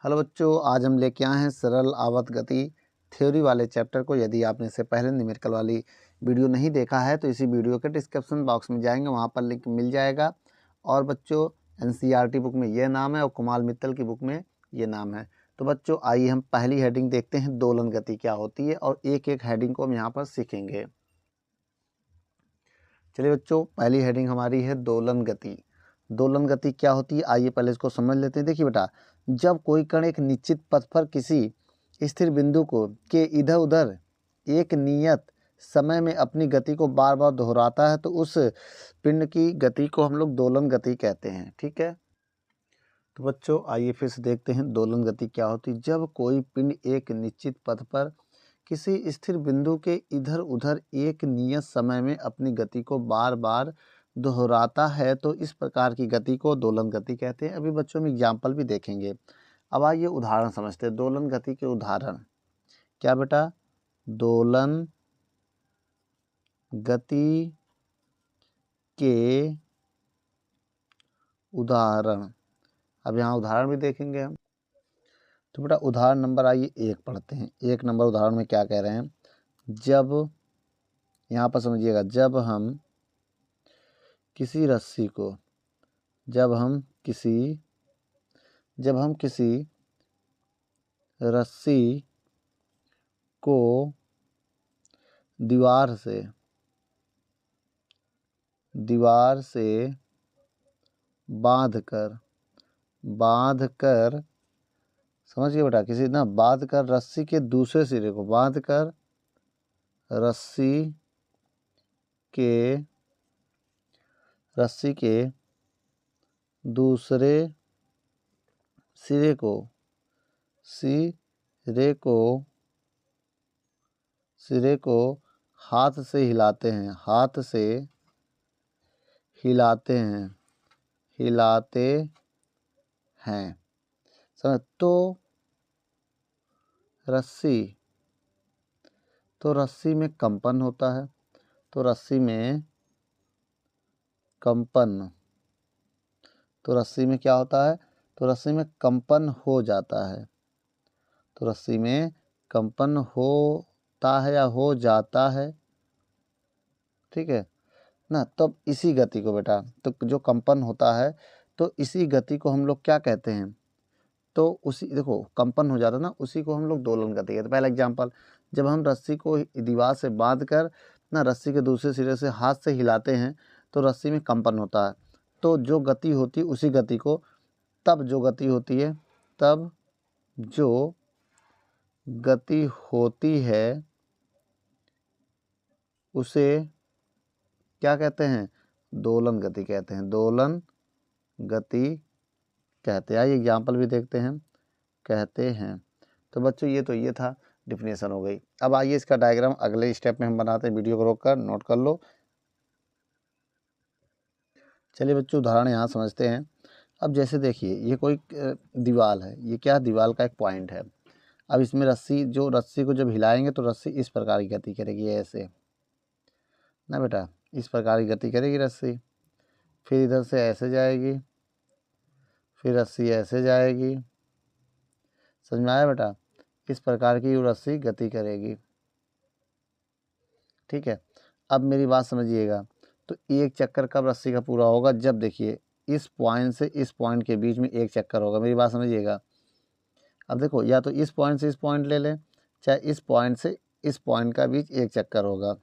Hello बच्चों, आज हम लेके आए हैं सरल आवर्त गति थ्योरी वाले चैप्टर को। यदि आपने इससे पहले न्यूमेरिकल वाली वीडियो नहीं देखा है तो इसी वीडियो के डिस्क्रिप्शन बॉक्स में जाएंगे, वहाँ पर लिंक मिल जाएगा। और बच्चों, एनसीईआरटी बुक में ये नाम है और कुमार मित्तल की बुक में ये नाम है। तो बच्चों आइए हम पहली हेडिंग देखते हैं, दोलन गति क्या होती है, और एक एक हेडिंग को हम यहाँ पर सीखेंगे। चलिए बच्चों, पहली हेडिंग हमारी है दोलन गति। दोलन गति क्या होती है, आइए पहले इसको समझ लेते हैं। देखिए बेटा, जब कोई कण एक निश्चित पथ पर किसी स्थिर बिंदु को के इधर उधर एक नियत समय में अपनी गति को बार बार दोहराता है तो उस पिंड की गति को हम लोग दोलन गति कहते हैं। ठीक है, तो बच्चों आइए फिर से देखते हैं दोलन गति क्या होती है। जब कोई पिंड एक निश्चित पथ पर किसी स्थिर बिंदु के इधर उधर एक नियत समय में अपनी गति को बार बार दोहराता है तो इस प्रकार की गति को दोलन गति कहते हैं। अभी बच्चों में एग्जाम्पल भी देखेंगे। अब आइए उदाहरण समझते हैं, दोलन गति के उदाहरण। क्या बेटा, दोलन गति के उदाहरण। अब यहाँ उदाहरण भी देखेंगे हम। तो बेटा उदाहरण नंबर आइए 1 पढ़ते हैं। 1 नंबर उदाहरण में क्या कह रहे हैं, जब, यहाँ पर समझिएगा, जब हम किसी रस्सी को, जब हम किसी रस्सी को दीवार से बांध कर समझिए बेटा, किसी ना बांध कर रस्सी के दूसरे सिरे को, बांध कर रस्सी के दूसरे सिरे को हाथ से हिलाते हैं समझ। तो रस्सी में कंपन होता है, तो रस्सी में क्या होता है, तो रस्सी में कंपन हो जाता है, तो रस्सी में कंपन होता है या हो जाता है। ठीक है ना, तब इसी गति को बेटा, तो जो कंपन होता है तो इसी गति को हम लोग क्या कहते हैं, तो उसी, देखो कंपन हो जाता है ना, उसी को हम लोग दोलन गति कहते हैं। पहला एग्जांपल, जब हम रस्सी को दीवार से बांध कर ना रस्सी के दूसरे सिरे से हाथ से हिलाते हैं तो रस्सी में कंपन होता है, तो जो गति होती है उसी गति को, तब जो गति होती है उसे क्या कहते हैं, दोलन गति कहते हैं, दोलन गति कहते हैं। आइए एग्जाम्पल भी देखते हैं, कहते हैं। तो बच्चों ये था, डिफिनेशन हो गई। अब आइए इसका डायग्राम अगले स्टेप में हम बनाते हैं, वीडियो को रोककर नोट कर लो। चलिए बच्चों उदाहरण यहाँ समझते हैं। अब जैसे देखिए, ये कोई दीवार है, ये क्या, दीवार का एक पॉइंट है। अब इसमें रस्सी को जब हिलाएंगे तो रस्सी इस प्रकार की गति करेगी, ऐसे ना बेटा, इस प्रकार की गति करेगी रस्सी। फिर इधर से ऐसे जाएगी, फिर रस्सी ऐसे जाएगी, समझ में आया बेटा, इस प्रकार की रस्सी गति करेगी। ठीक है, अब मेरी बात समझिएगा, तो एक चक्कर कब रस्सी का पूरा होगा, जब देखिए इस पॉइंट से इस पॉइंट के बीच में एक चक्कर होगा। मेरी बात समझिएगा। अब देखो, या तो इस पॉइंट से इस पॉइंट ले लें, चाहे इस पॉइंट से इस पॉइंट का बीच एक चक्कर होगा,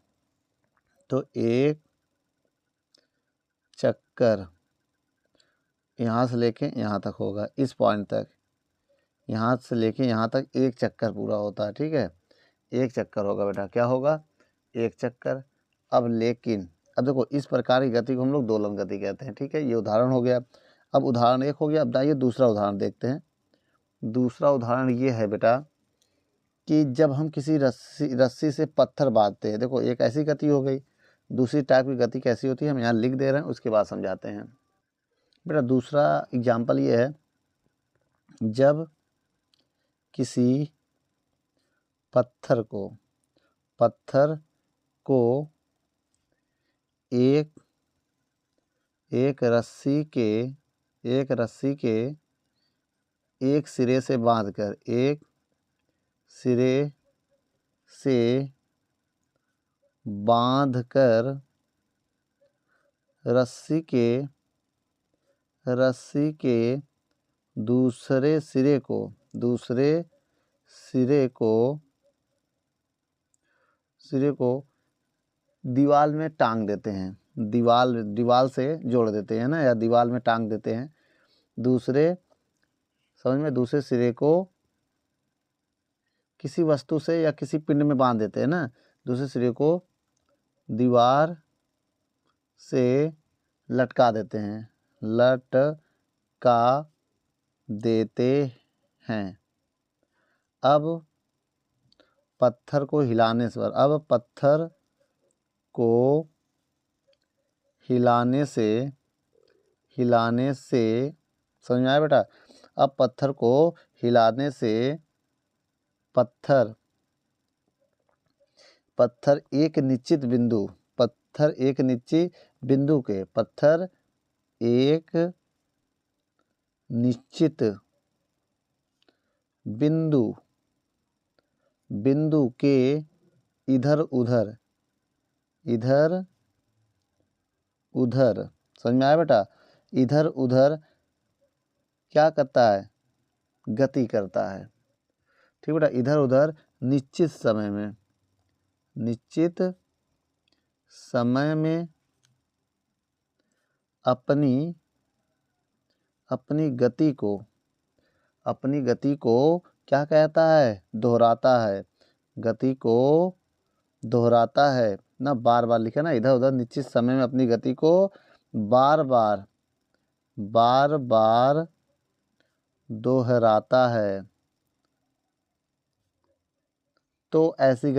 तो एक चक्कर यहाँ से लेके यहाँ तक होगा, इस पॉइंट तक, यहाँ से लेके यहाँ तक एक चक्कर पूरा होता है। ठीक है, एक चक्कर होगा बेटा, क्या होगा, एक चक्कर। अब लेकिन अब देखो, इस प्रकार की गति को हम लोग दोलन गति कहते हैं। ठीक है, ये उदाहरण हो गया। अब उदाहरण 1 हो गया। अब आइए दूसरा उदाहरण देखते हैं। दूसरा उदाहरण ये है बेटा कि जब हम किसी रस्सी से पत्थर बांधते हैं, देखो एक ऐसी गति हो गई। दूसरी टाइप की गति कैसी होती है, हम यहाँ लिख दे रहे हैं, उसके बाद समझाते हैं। बेटा दूसरा एग्जाम्पल ये है, जब किसी पत्थर को एक रस्सी के एक सिरे से बांधकर, एक सिरे से बांधकर रस्सी के दूसरे सिरे को दीवार में टांग देते हैं, दीवार से जोड़ देते हैं ना, या दीवार में टांग देते हैं। दूसरे सिरे को किसी वस्तु से या किसी पिंड में बांध देते हैं ना, दूसरे सिरे को दीवार से लटका देते हैं, अब पत्थर को हिलाने से समझ में आया बेटा? अब पत्थर को हिलाने से पत्थर एक निश्चित बिंदु के इधर उधर समझ में आया बेटा? इधर उधर क्या करता है? गति करता है। ठीक बेटा, इधर उधर निश्चित समय में अपनी गति को क्या कहता है? दोहराता है। गति को दोहराता है ना, बार बार लिखा ना, इधर उधर निश्चित समय में अपनी गति को बार बार दोहराता है। तो ऐसी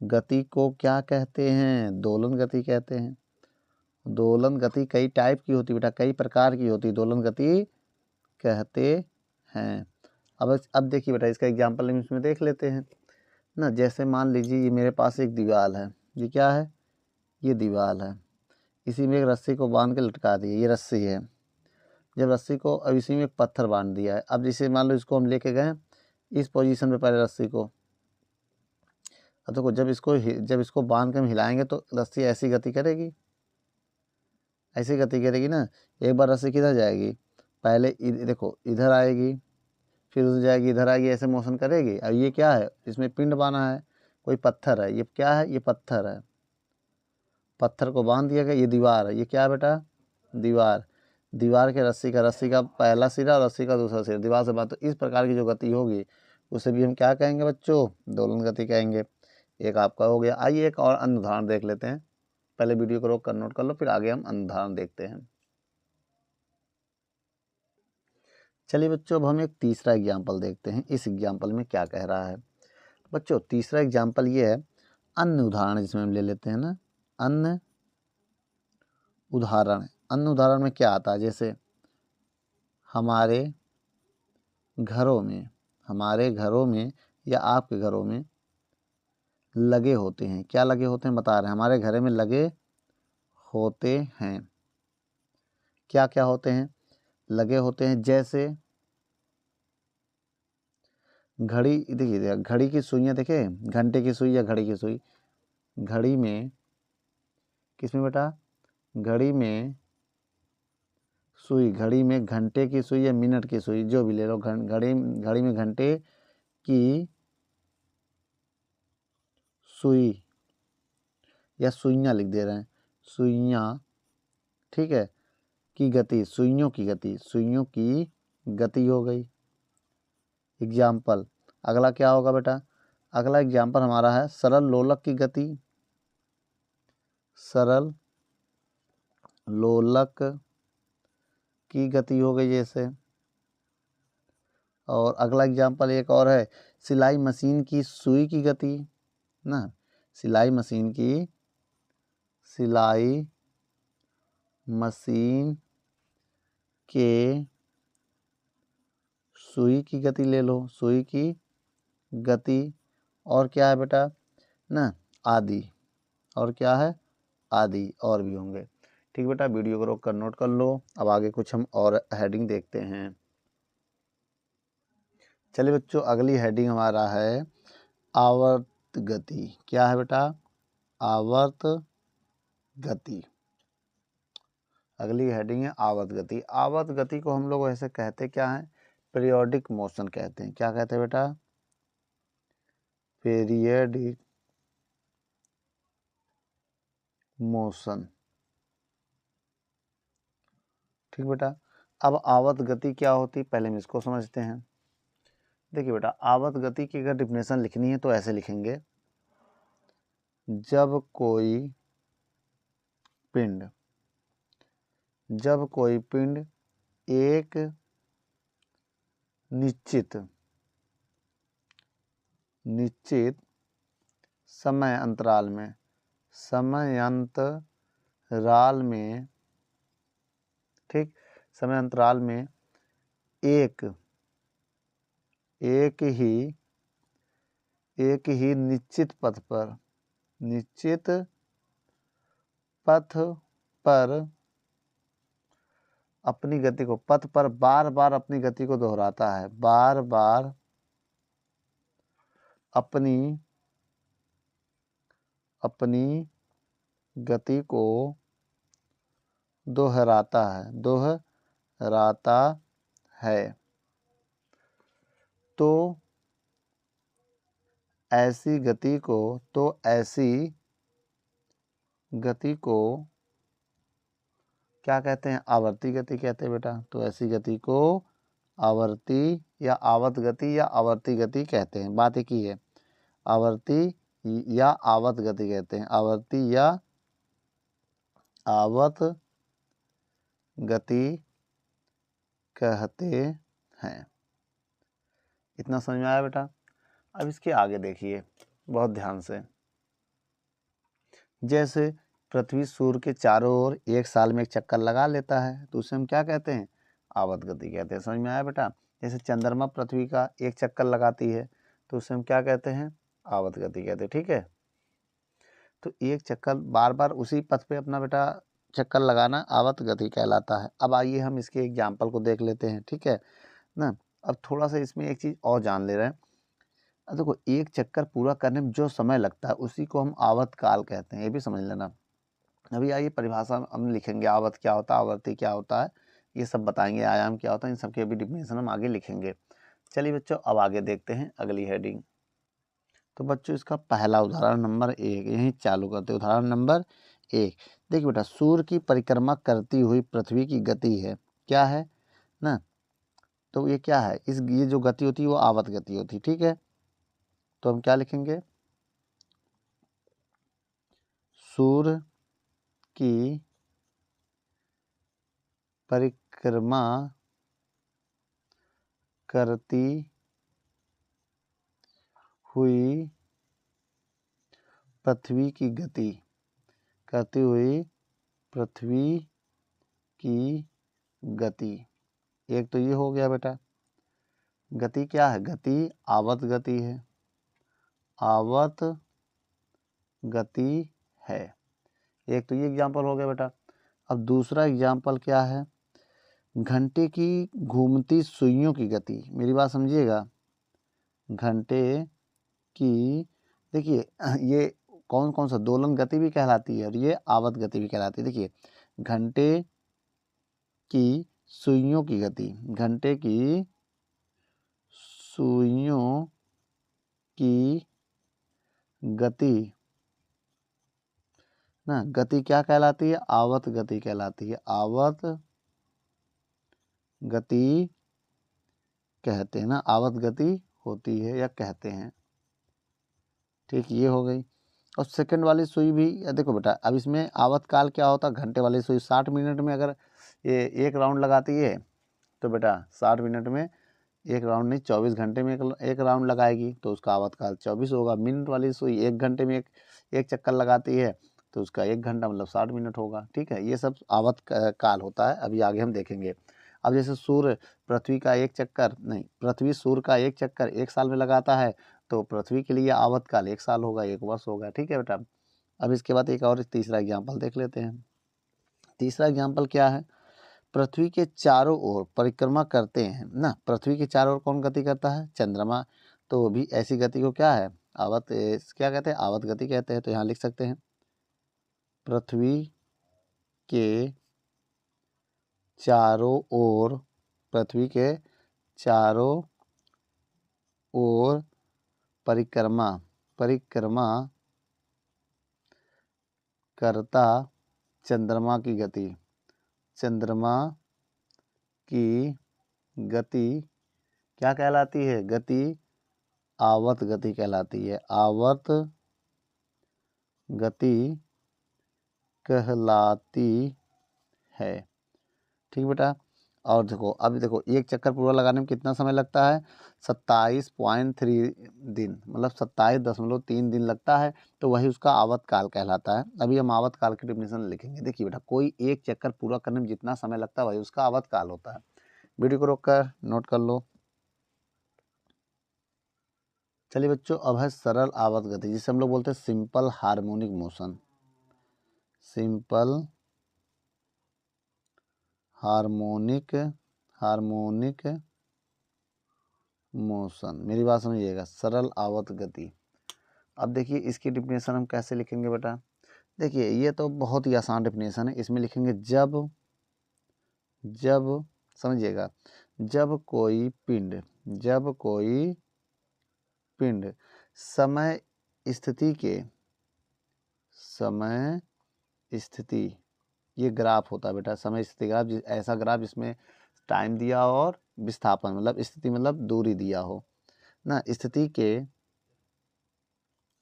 गति को क्या कहते हैं? दोलन गति कहते हैं। दोलन गति कई टाइप की होती है बेटा, कई प्रकार की होती है, दोलन गति कहते हैं। अब देखिए बेटा, इसका एग्जाम्पल हम इसमें देख लेते हैं ना। जैसे मान लीजिए ये मेरे पास एक दीवार है, ये क्या है? ये दीवार है। इसी में एक रस्सी को बांध के लटका दिए, ये रस्सी है। जब रस्सी को, अब इसी में एक पत्थर बांध दिया है। अब जैसे मान लो इसको हम लेके गए इस पोजीशन पे, पहले रस्सी को, अब देखो जब इसको बांध के हम हिलाएंगे तो रस्सी ऐसी गति करेगी ना। एक बार रस्सी किधर जाएगी? पहले देखो इधर आएगी, फिर उधर जाएगी, इधर आएगी, ऐसे मोशन करेगी। अब ये क्या है? इसमें पिंड बांधा है, कोई पत्थर है। ये क्या है? ये पत्थर है। पत्थर को बांध दिया गया, ये दीवार है। ये क्या है बेटा? दीवार के रस्सी का पहला सिरा और रस्सी का दूसरा सिरा दीवार से बांध। तो इस प्रकार की जो गति होगी उसे भी हम क्या कहेंगे बच्चों? दोलन गति कहेंगे। एक आपका हो गया। आइए एक और अन्य उदाहरण देख लेते हैं। पहले वीडियो को रोक कर नोट कर लो, फिर आगे हम अन्य उदाहरण देखते हैं। चलिए बच्चों, अब हम एक तीसरा एग्जाम्पल देखते हैं। इस एग्जाम्पल में क्या कह रहा है बच्चों? तीसरा एग्जाम्पल ये है अन्य उदाहरण, जिसमें हम ले लेते हैं ना अन्य उदाहरण में क्या आता है? जैसे हमारे घरों में या आपके घरों में लगे होते हैं। क्या लगे होते हैं बता रहे हैं? हमारे घर में लगे होते हैं। क्या क्या होते हैं? लगे होते हैं। जैसे घड़ी, देखिए घड़ी की सुइयाँ, देखे घंटे की सुई या घड़ी की सुई। घड़ी में किसमें बेटा? घड़ी में घंटे की सुई या मिनट की सुई, जो भी ले लो। घड़ी में घंटे की सुई या सुइयाँ लिख दे रहे हैं, सुइयाँ, ठीक है, की गति, सुइयों की गति हो गई। एग्जाम्पल अगला क्या होगा बेटा? अगला एग्जाम्पल हमारा है सरल लोलक की गति। सरल लोलक की गति हो गई जैसे। और अगला एग्जाम्पल एक और है सिलाई मशीन की सुई की गति ना। सिलाई मशीन के सुई की गति ले लो, सुई की गति। और क्या है बेटा ना? आदि। और क्या है? आदि और भी होंगे। ठीक बेटा, वीडियो को रोक कर नोट कर लो। अब आगे कुछ हम और हेडिंग देखते हैं। चलिए बच्चों, अगली हेडिंग हमारा है आवर्त गति। क्या है बेटा? आवर्त गति। अगली हेडिंग है आवर्त गति। आवर्त गति को हम लोग ऐसे कहते क्या है? पीरियोडिक मोशन कहते हैं। क्या कहते हैं बेटा? Periodic motion. ठीक बेटा। अब आवर्त गति क्या होती है, पहले हम इसको समझते हैं। देखिए बेटा, आवर्त गति की अगर डिफिनेशन लिखनी है तो ऐसे लिखेंगे, जब कोई पिंड एक निश्चित समय अंतराल में ठीक, समय अंतराल में एक ही निश्चित पथ पर अपनी गति को, पथ पर बार बार अपनी गति को दोहराता है, बार बार अपनी गति को दोहराता है, तो ऐसी गति को क्या कहते हैं? आवर्ती गति कहते हैं बेटा। तो ऐसी गति को आवर्ती या आवर्त गति या आवर्ती गति कहते हैं। बात एक ही है, आवर्ती या आवर्त गति कहते हैं, आवर्ती या आवर्त गति कहते हैं। इतना समझ में आया बेटा? अब इसके आगे देखिए बहुत ध्यान से। जैसे पृथ्वी सूर्य के चारों ओर एक साल में एक चक्कर लगा लेता है, तो उसे हम क्या कहते हैं? आवर्त गति कहते हैं। समझ में आया बेटा? जैसे चंद्रमा पृथ्वी का एक चक्कर लगाती है, तो उसे हम क्या कहते हैं? आवर्त गति कहते हैं। ठीक है, तो एक चक्कर बार बार उसी पथ पे अपना बेटा चक्कर लगाना आवर्त गति कहलाता है। अब आइए हम इसके एग्जाम्पल को देख लेते हैं। ठीक है ना? अब थोड़ा सा इसमें एक चीज़ और जान ले रहे हैं। अब देखो, एक चक्कर पूरा करने में जो समय लगता है उसी को हम आवर्त काल कहते हैं, ये भी समझ लेना। अभी आइए परिभाषा हम लिखेंगे, आवर्त क्या होता है, आवर्ती क्या होता है, ये सब बताएंगे, आयाम क्या होता है, इन सब की अभी डिफिनेशन हम आगे लिखेंगे। चलिए बच्चों, अब आगे देखते हैं अगली हेडिंग। तो बच्चों, इसका पहला उदाहरण नंबर 1 यहीं चालू करते हैं। उदाहरण नंबर 1, देखिए बेटा, सूर्य की परिक्रमा करती हुई पृथ्वी की गति है। क्या है ना? तो ये क्या है? ये जो गति होती है वो आवर्त गति होती है। ठीक है, तो हम क्या लिखेंगे? सूर्य की परिक्रमा करती हुई पृथ्वी की गति, एक तो ये हो गया बेटा। गति क्या है? गति आवर्त गति है, आवर्त गति है। एक तो ये एग्जाम्पल हो गया बेटा। अब दूसरा एग्जाम्पल क्या है? घंटे की घूमती सुइयों की गति। मेरी बात समझिएगा, घंटे की, देखिए ये कौन कौन सा दोलन गति भी कहलाती है और ये आवर्त गति भी कहलाती है। देखिए, घंटे की सुइयों की गति, घंटे की सुइयों की गति ना, गति क्या कहलाती है? आवर्त गति कहलाती है, आवर्त गति कहते हैं ना, आवर्त गति होती है या कहते हैं। ठीक, ये हो गई। और सेकंड वाली सुई भी देखो बेटा, अब इसमें आवर्त काल क्या होता है? घंटे वाली सुई 60 मिनट में अगर ये एक राउंड लगाती है तो बेटा 60 मिनट में एक राउंड नहीं, 24 घंटे में एक राउंड लगाएगी, तो उसका आवर्त काल 24 होगा। मिनट वाली सुई 1 घंटे में एक चक्कर लगाती है, तो उसका 1 घंटा मतलब 60 मिनट होगा। ठीक है, ये सब आवर्त काल होता है। अभी आगे हम देखेंगे। अब जैसे सूर्य पृथ्वी का एक चक्कर नहीं, पृथ्वी सूर्य का एक चक्कर 1 साल में लगाता है, तो पृथ्वी के लिए आवर्त काल 1 साल होगा, 1 वर्ष होगा। ठीक है बेटा। अब इसके बाद एक और तीसरा एग्जाम्पल देख लेते हैं। तीसरा एग्जाम्पल क्या है, पृथ्वी के चारों ओर परिक्रमा करते हैं ना, पृथ्वी के चारों ओर कौन गति करता है, चंद्रमा। तो वो भी ऐसी गति को क्या है, आवत क्या कहते हैं, आवत गति कहते हैं। तो यहाँ लिख सकते हैं पृथ्वी के चारों ओर, पृथ्वी के चारों ओर परिक्रमा करता चंद्रमा की गति, चंद्रमा की गति क्या कहलाती है, गति आवर्त गति कहलाती है, आवर्त गति कहलाती है। ठीक बेटा। और देखो अभी देखो एक चक्कर पूरा लगाने में कितना समय लगता है, 27.3 दिन, मतलब 27.3 दिन लगता है। तो वही उसका आवर्त काल कहलाता है। अभी हम आवर्त काल की डेफिनेशन लिखेंगे। देखिए बेटा, कोई एक चक्कर पूरा करने में जितना समय लगता है वही उसका आवर्त काल होता है। वीडियो को रोककर नोट कर लो। चलिए बच्चों, अब है सरल आवर्त गति, जिसे हम लोग बोलते हैं simple harmonic motion, simple harmonic motion. मेरी बात समझिएगा, सरल आवर्त गति। अब देखिए इसकी डिफिनेशन हम कैसे लिखेंगे बेटा। देखिए ये तो बहुत ही आसान डिफिनेशन है। इसमें लिखेंगे जब समझिएगा, जब कोई पिंड समय स्थिति, ये ग्राफ होता है बेटा, समय स्थिति ग्राफ, ऐसा ग्राफ जिसमें टाइम दिया हो और विस्थापन मतलब स्थिति मतलब दूरी दिया हो ना, स्थिति के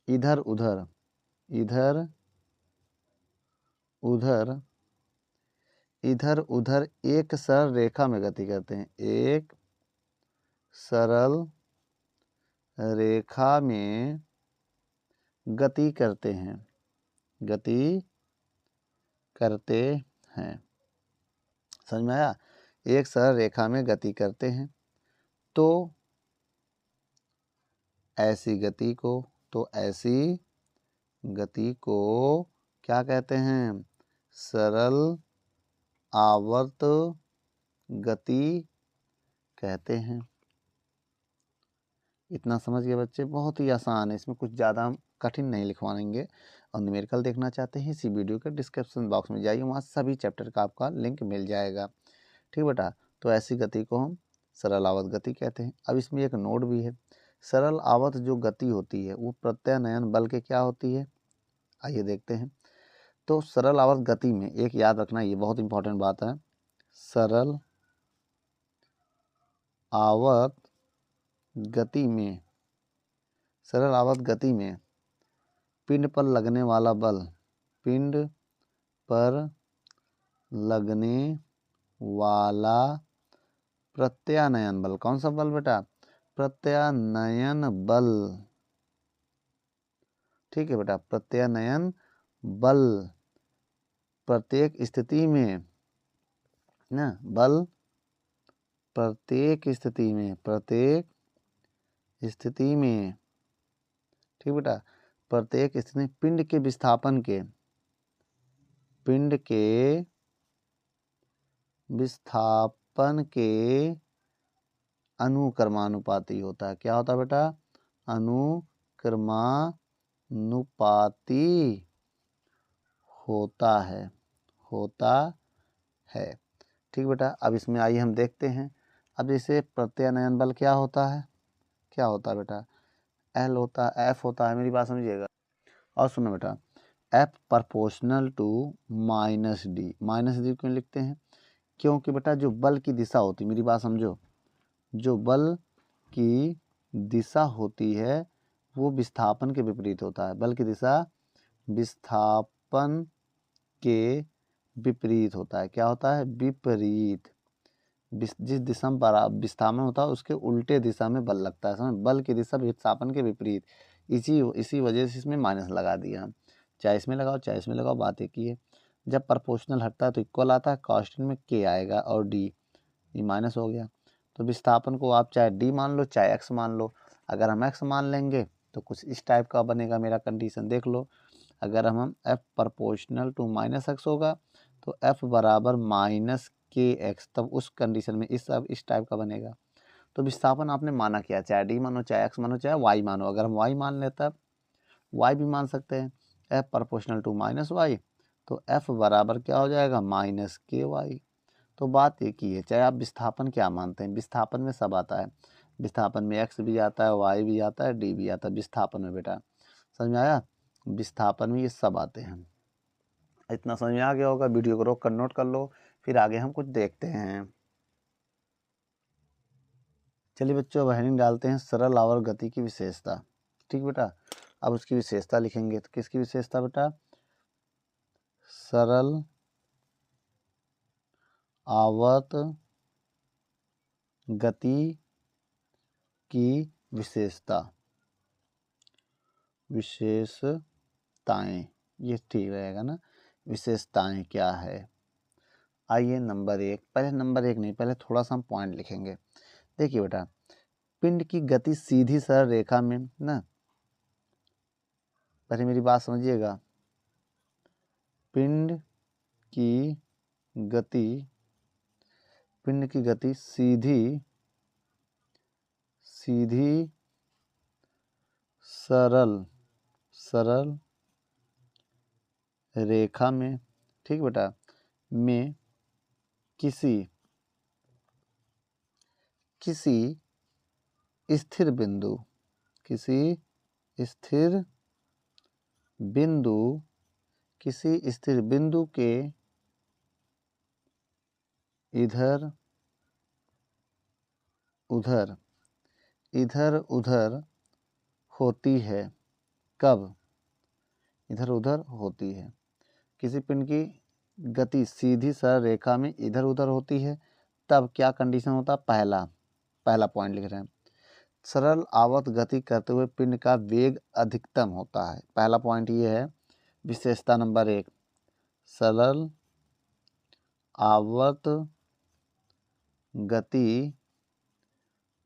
इधर उधर एक सरल रेखा में गति करते हैं, एक सरल रेखा में गति करते हैं। समझ में आया, एक सरल रेखा में गति करते हैं। तो ऐसी गति को क्या कहते हैं, सरल आवर्त गति कहते हैं। इतना समझ गए बच्चे, बहुत ही आसान है, इसमें कुछ ज़्यादा हम कठिन नहीं लिखवाएंगे। और न्यूमेरिकल देखना चाहते हैं, इसी वीडियो के डिस्क्रिप्शन बॉक्स में जाइए, वहाँ सभी चैप्टर का आपका लिंक मिल जाएगा। ठीक बेटा। तो ऐसी गति को हम सरल आवर्त गति कहते हैं। अब इसमें एक नोट भी है, सरल आवर्त जो गति होती है वो प्रत्यानयन बल के क्या होती है, आइए देखते हैं। तो सरल आवर्त गति में एक याद रखना, ये बहुत इंपॉर्टेंट बात है, सरल आवर्त गति में पिंड पर लगने वाला बल, प्रत्यानयन बल, कौन सा बल बेटा, प्रत्यानयन बल। ठीक है बेटा, प्रत्यानयन बल प्रत्येक स्थिति में ना, बल प्रत्येक स्थिति में ठीक बेटा, प्रत्येक स्थिति में पिंड के विस्थापन के अनुक्रमानुपाती होता है। क्या होता है बेटा, अनुक्रमानुपाती होता है। ठीक बेटा। अब इसमें आइए हम देखते हैं। अब जैसे प्रत्यानयन बल क्या होता है बेटा, एल होता है, एफ होता है, मेरी बात समझिएगा। और सुनो बेटा, F proportional to minus D क्यों लिखते हैं, क्योंकि बेटा जो बल की दिशा होती है, मेरी बात समझो, जो बल की दिशा होती है वो विस्थापन के विपरीत होता है। बल की दिशा विस्थापन के विपरीत होता है। क्या होता है, विपरीत। जिस दिशा में विस्थापन होता है उसके उल्टे दिशा में बल लगता है। समझ, बल की दिशा विस्थापन के विपरीत, इसी वजह से इसमें माइनस लगा दिया हम। चाहे इसमें लगाओ चाहे इसमें लगाओ, बात एक ही है। जब प्रोपोर्शनल हटता है तो इक्वल आता है, कांस्टेंट में के आएगा और डी, ये माइनस हो गया। तो विस्थापन को आप चाहे डी मान लो चाहे एक्स मान लो। अगर हम एक्स मान लेंगे तो कुछ इस टाइप का बनेगा मेरा कंडीशन, देख लो। अगर हम F proportional to minus X होगा तो f बराबर माइनस के एक्स, तब उस कंडीशन में इस टाइप का बनेगा। तो विस्थापन आपने माना क्या, चाहे डी मानो, चाहे x मानो, चाहे y मानो। अगर हम y मान लेते हैं, y भी मान सकते हैं, f proportional to minus Y, तो f बराबर क्या हो जाएगा, माइनस के वाई। तो बात एक ही है, चाहे आप विस्थापन क्या मानते हैं, विस्थापन में सब आता है। विस्थापन में x भी आता है, y भी आता है, d भी आता है विस्थापन में बेटा। समझ में आया, विस्थापन में ये सब आते हैं। इतना समझ में आ गया होगा, वीडियो को रोक कर नोट कर लो, फिर आगे हम कुछ देखते हैं। चलिए बच्चों, अब हेडिंग डालते हैं सरल आवर्त गति की विशेषता। ठीक बेटा, अब उसकी विशेषता लिखेंगे। तो किसकी विशेषता बेटा, सरल आवर्त गति की विशेषता, विशेषताएं, ये ठीक रहेगा ना। विशेषताएं क्या है, आइए नंबर एक, पहले नंबर एक नहीं, पहले थोड़ा सा हम पॉइंट लिखेंगे। देखिए बेटा, पिंड की गति सीधी सरल रेखा में ना, पहले मेरी बात समझिएगा, पिंड की गति, पिंड की गति सीधी सरल रेखा में, ठीक बेटा, में किसी स्थिर बिंदु, किसी स्थिर बिंदु के इधर उधर होती है। कब इधर उधर होती है, किसी पिंड की गति सीधी सरल रेखा में इधर उधर होती है, तब क्या कंडीशन होता है, पहला पॉइंट लिख रहे हैं, सरल आवर्त गति करते हुए पिंड का वेग अधिकतम होता है। पहला पॉइंट ये है, विशेषता नंबर एक, सरल आवर्त गति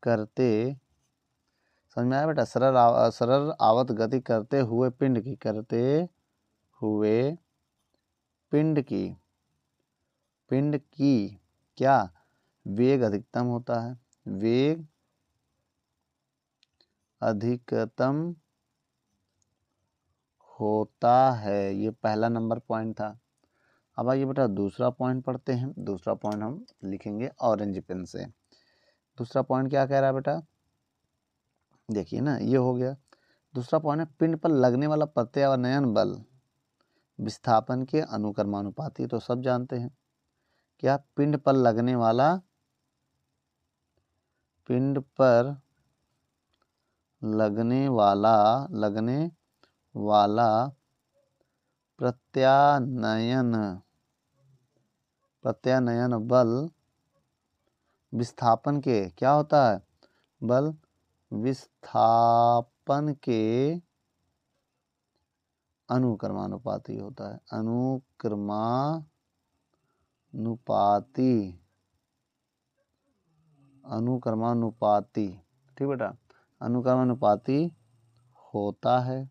करते, समझ में आया बेटा, सरल आवर्त गति करते हुए पिंड की क्या वेग अधिकतम होता है, वेग अधिकतम होता है। ये पहला नंबर पॉइंट था। अब आइए बेटा दूसरा पॉइंट पढ़ते हैं। दूसरा पॉइंट हम लिखेंगे ऑरेंज पेन से। दूसरा पॉइंट क्या कह रहा है बेटा, देखिए ना, ये हो गया। दूसरा पॉइंट है, पिंड पर लगने वाला प्रत्यानयन बल विस्थापन के अनुक्रमानुपाती। तो सब जानते हैं क्या, पिंड पर लगने वाला प्रत्यानयन बल विस्थापन के क्या होता है, बल विस्थापन के अनुक्रमानुपाती होता है, अनुक्रमानुपाती, ठीक बेटा, अनुक्रमानुपाती होता है।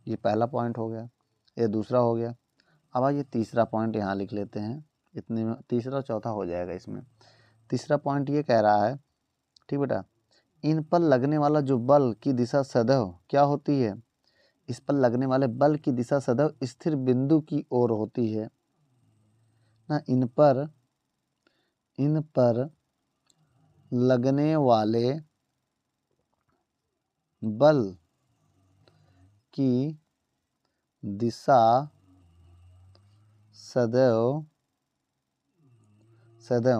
ये पहला पॉइंट हो गया, ये दूसरा हो गया। अब आइए तीसरा पॉइंट यहाँ लिख लेते हैं, इतने में तीसरा चौथा हो जाएगा इसमें। तीसरा पॉइंट ये कह रहा है, ठीक बेटा, इन पर लगने वाला जो बल की दिशा सदैव क्या होती है, इस पर लगने वाले बल की दिशा सदैव स्थिर बिंदु की ओर होती है ना। इन पर लगने वाले बल की दिशा सदैव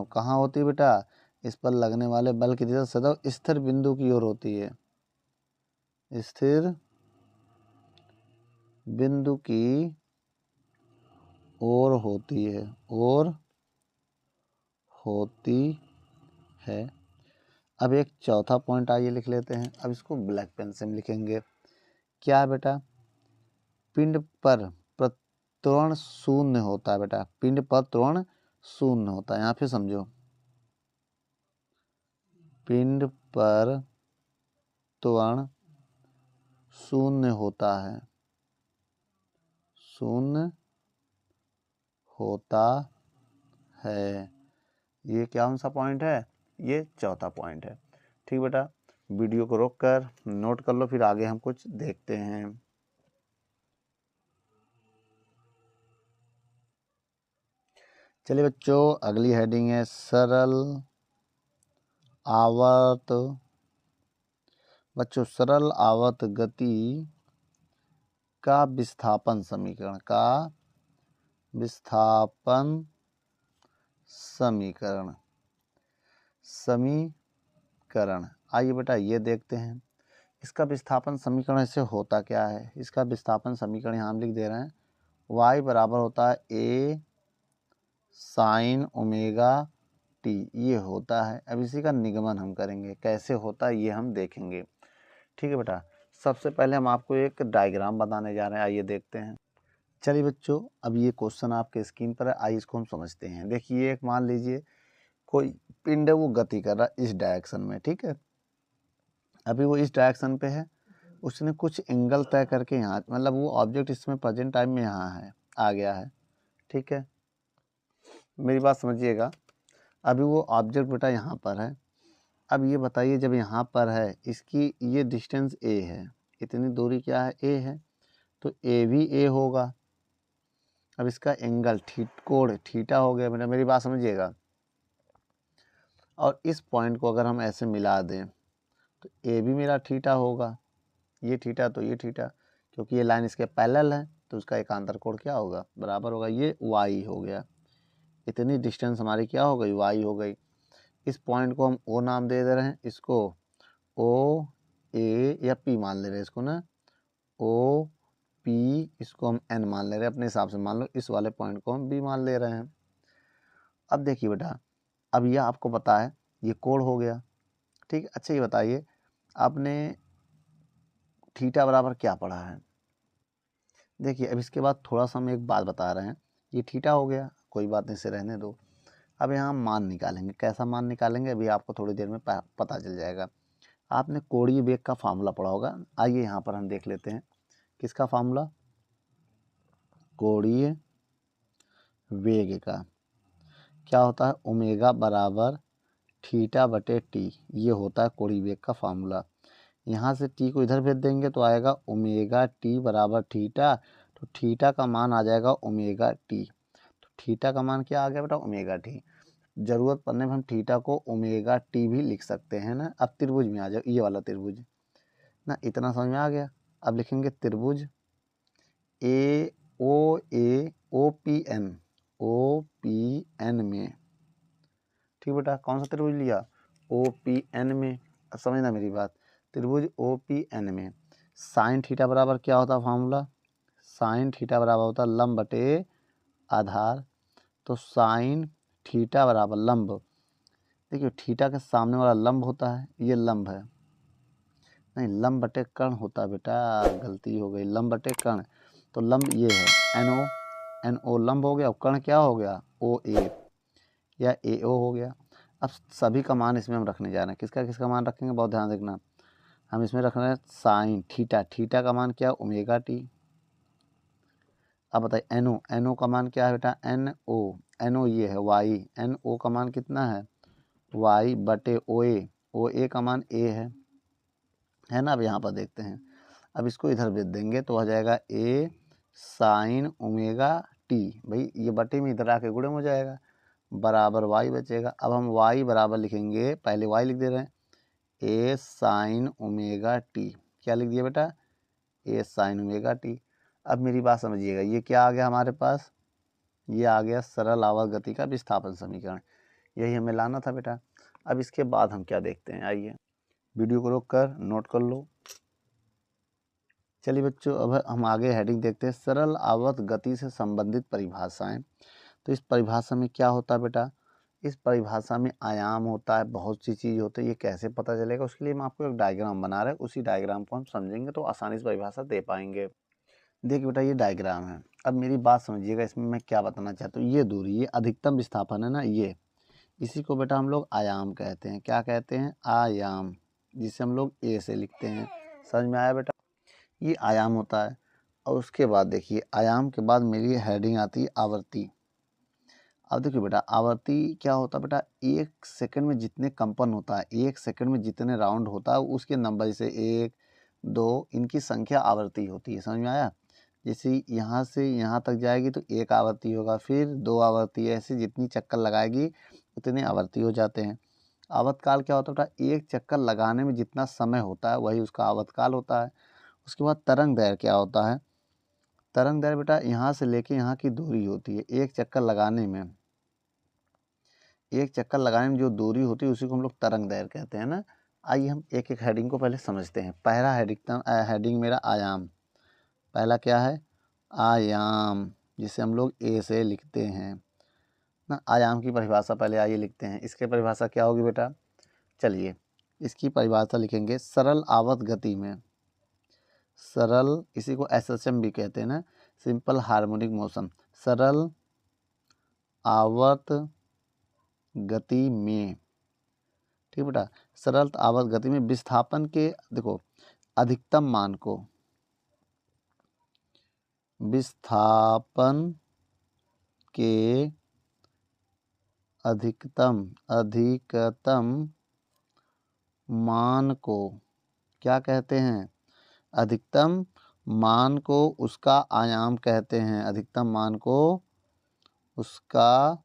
कहाँ होती है बेटा, इस पर लगने वाले बल की दिशा सदैव स्थिर बिंदु की ओर होती है, स्थिर बिंदु की ओर होती है। अब एक चौथा पॉइंट आइए लिख लेते हैं। अब इसको ब्लैक पेन से हम लिखेंगे। क्या है बेटा, पिंड पर त्वरण शून्य होता है बेटा, पिंड पर त्वरण शून्य होता है। यहाँ फिर समझो, पिंड पर त्वरण शून्य होता है, शून्य होता है। ये कौन सा पॉइंट है? ये चौथा पॉइंट है। ठीक बेटा, वीडियो को रोक कर नोट कर लो, फिर आगे हम कुछ देखते हैं। चलिए बच्चों, अगली हेडिंग है सरल आवर्त। बच्चों, सरल आवर्त गति का विस्थापन समीकरण समीकरण आइए बेटा ये देखते हैं। इसका विस्थापन समीकरण से होता क्या है? इसका विस्थापन समीकरण यहाँ हम लिख दे रहे हैं। y बराबर होता है a साइन ओमेगा टी, ये होता है। अब इसी का निगमन हम करेंगे, कैसे होता है ये हम देखेंगे। ठीक है बेटा, सबसे पहले हम आपको एक डायग्राम बताने जा रहे हैं, आइए देखते हैं। चलिए बच्चों, अब ये क्वेश्चन आपके स्क्रीन पर है, आइए इसको हम समझते हैं। देखिए, एक मान लीजिए कोई पिंड है, वो गति कर रहा है इस डायरेक्शन में। ठीक है, अभी वो इस डायरेक्शन पे है, उसने कुछ एंगल तय करके यहाँ, मतलब वो ऑब्जेक्ट इसमें प्रेजेंट टाइम में यहाँ है, आ गया है। ठीक है, मेरी बात समझिएगा। अभी वो ऑब्जेक्ट बेटा यहाँ पर है। अब ये बताइए, जब यहाँ पर है, इसकी ये डिस्टेंस a है, इतनी दूरी क्या है? a है, तो a भी a होगा। अब इसका एंगल कोण थीटा हो गया बेटा, मेरी बात समझिएगा। और इस पॉइंट को अगर हम ऐसे मिला दें तो a भी मेरा थीटा होगा, ये थीटा तो ये थीटा, क्योंकि ये लाइन इसके पैरेलल है, तो उसका एकांतर कोण क्या होगा? बराबर होगा, ये y हो गया। इतनी डिस्टेंस हमारी क्या हो गई? y हो गई। इस पॉइंट को हम o नाम दे रहे हैं, इसको o a या p मान ले रहे हैं इसको ना, o p, इसको हम n मान ले रहे हैं अपने हिसाब से, मान लो इस वाले पॉइंट को हम b मान ले रहे हैं। अब देखिए बेटा, अब ये आपको पता है ये कोण हो गया। ठीक है, अच्छा ये बताइए, आपने थीटा बराबर क्या पढ़ा है? देखिए, अब इसके बाद थोड़ा सा हम एक बात बता रहे हैं। ये थीटा हो गया, कोई बात नहीं, से रहने दो। अब यहाँ हम मान निकालेंगे। कैसा मान निकालेंगे, अभी आपको थोड़ी देर में पता चल जाएगा। आपने कोणीय वेग का फार्मूला पढ़ा होगा, आइए यहाँ पर हम देख लेते हैं। किसका फार्मूला? कोणीय वेग का। क्या होता है? ओमेगा बराबर थीटा बटे टी, ये होता है कोणीय वेग का फार्मूला। यहाँ से टी को इधर भेज देंगे तो आएगा ओमेगा टी बराबर थीटा, तो थीटा का मान आ जाएगा ओमेगा टी। तो थीटा का मान क्या आ गया बेटा? Omega T. ज़रूरत पड़ने पर हम थीटा को ओमेगा टी भी लिख सकते हैं ना। अब त्रिभुज में आ जाओ, ये वाला त्रिभुज ना, इतना समझ में आ गया। अब लिखेंगे त्रिभुज ओ पी एन में। ठीक बेटा, कौन सा त्रिभुज लिया? ओ पी एन में। अब समझना मेरी बात, त्रिभुज ओ पी एन में साइन थीटा बराबर क्या होता है फार्मूला? साइन थीटा बराबर होता है लंब बटे आधार। तो साइन थीटा बराबर लंब, देखिए थीटा के सामने वाला लंब होता है, ये लंब है, नहीं लंब बटे कर्ण होता है बेटा, गलती हो गई, लंब बटे कर्ण। तो लंब ये है एन ओ लंब हो गया, और कर्ण क्या हो गया? ओ ए या ए ओ हो गया। अब सभी का मान इसमें हम रखने जा रहे हैं। किसका किसका मान रखेंगे? बहुत ध्यान रखना। हम इसमें रख रहे हैं साइन थीटा, थीटा का मान क्या? Omega T. अब बताइए एन ओ का मान क्या है बेटा? एन ओ ये है वाई, एन ओ का मान कितना है? वाई बटे ओ ए का मान ए है ना। अब यहाँ पर देखते हैं, अब इसको इधर भेज देंगे तो आ जाएगा ए साइन ओमेगा टी, भाई ये बटे में इधर आके गुणे हो जाएगा, बराबर वाई बचेगा। अब हम वाई बराबर लिखेंगे, पहले वाई लिख दे रहे हैं, ए साइन ओमेगा टी। क्या लिख दिया बेटा? ए साइन ओमेगा टी। अब मेरी बात समझिएगा, ये क्या आ गया हमारे पास? ये आ गया सरल आवर्त गति का विस्थापन समीकरण। यही हमें लाना था बेटा। अब इसके बाद हम क्या देखते हैं, आइए वीडियो को रोक कर नोट कर लो। चलिए बच्चों, अब हम आगे हेडिंग देखते हैं, सरल आवर्त गति से संबंधित परिभाषाएं। तो इस परिभाषा में क्या होता है बेटा? इस परिभाषा में आयाम होता है, बहुत सी चीज़ होती है। ये कैसे पता चलेगा? उसके लिए हम आपको एक डायग्राम बना रहे हैं, उसी डायग्राम को हम समझेंगे तो आसानी से परिभाषा दे पाएंगे। देखिए बेटा, ये डायग्राम है। अब मेरी बात समझिएगा, इसमें मैं क्या बताना चाहता हूँ। ये दूरी, ये अधिकतम विस्थापन है ना, ये इसी को बेटा हम लोग आयाम कहते हैं। क्या कहते हैं? आयाम, जिसे हम लोग ए से लिखते हैं। समझ में आया बेटा? ये आयाम होता है। और उसके बाद देखिए, आयाम के बाद मेरी हेडिंग आती है आवृत्ति। अब देखिए बेटा, आवर्ती क्या होता है बेटा, 1 सेकंड में जितने कंपन होता है, 1 सेकंड में जितने राउंड होता है उसके नंबर, जैसे 1 2 इनकी संख्या आवर्ती होती है। समझ में आया? जैसे यहाँ से यहाँ तक जाएगी तो 1 आवर्ती होगा, फिर 2 आवर्ती, ऐसे जितनी चक्कर लगाएगी उतने आवर्ती हो जाते हैं। आवर्तकाल क्या होता है बेटा, एक चक्कर लगाने में जितना समय होता है वही उसका आवर्तकाल होता है। उसके बाद तरंग दैर्घ्य क्या होता है? तरंग दैर्घ्य बेटा यहाँ से लेके यहाँ की दूरी होती है। एक चक्कर लगाने में जो दूरी होती है उसी को हम लोग तरंग दैर्घ्य कहते हैं ना। आइए हम एक एक हेडिंग को पहले समझते हैं। पहला हेडिंग मेरा आयाम। पहला क्या है? आयाम, जिसे हम लोग ए से लिखते हैं ना। आयाम की परिभाषा पहले आइए लिखते हैं। इसकी परिभाषा क्या होगी बेटा? चलिए इसकी परिभाषा लिखेंगे। सरल आवर्त गति में, सरल, इसी को एसएचएम भी कहते हैं ना, सिंपल हार्मोनिक मोशन। सरल आवर्त गति में, ठीक बेटा, सरल आवर्त गति में विस्थापन के, देखो, अधिकतम मान को, विस्थापन के अधिकतम मान को क्या कहते हैं? अधिकतम मान को उसका आयाम कहते हैं। अधिकतम मान को उसका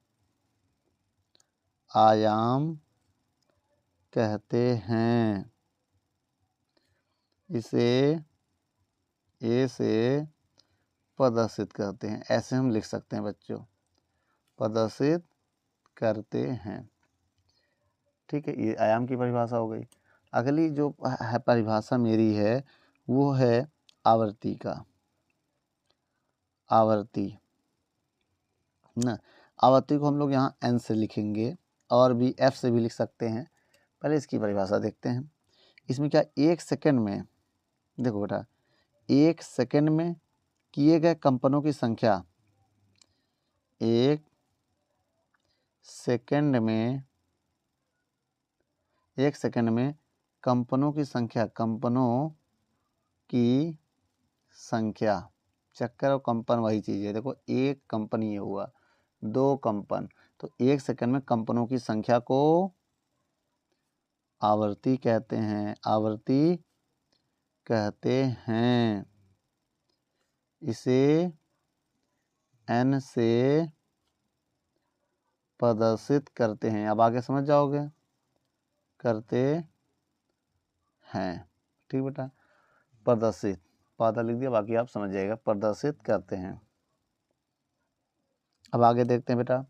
आयाम कहते हैं। इसे ए से प्रदर्शित करते हैं। ऐसे हम लिख सकते हैं बच्चों, प्रदर्शित करते हैं। ठीक है, ये आयाम की परिभाषा हो गई। अगली जो परिभाषा मेरी है वो है आवर्ती का। आवर्ती ना, आवर्ती को हम लोग यहाँ एन से लिखेंगे और भी एफ से भी लिख सकते हैं। पहले इसकी परिभाषा देखते हैं। इसमें क्या, 1 सेकंड में, देखो बेटा, 1 सेकंड में किए गए कंपनों की संख्या, 1 सेकंड में, 1 सेकंड में कंपनों की संख्या, कंपनों की संख्या, चक्कर और कंपन वही चीज़ है। देखो, एक कंपन ये हुआ, 2 कंपन, तो 1 सेकंड में कंपनों की संख्या को आवर्ती कहते हैं। आवर्ती कहते हैं। इसे एन से प्रदर्शित करते हैं। अब आगे समझ जाओगे, करते हैं। ठीक बेटा, प्रदर्शित, पादा लिख दिया, बाकी आप समझ जाएगा, प्रदर्शित करते हैं। अब आगे देखते हैं बेटा,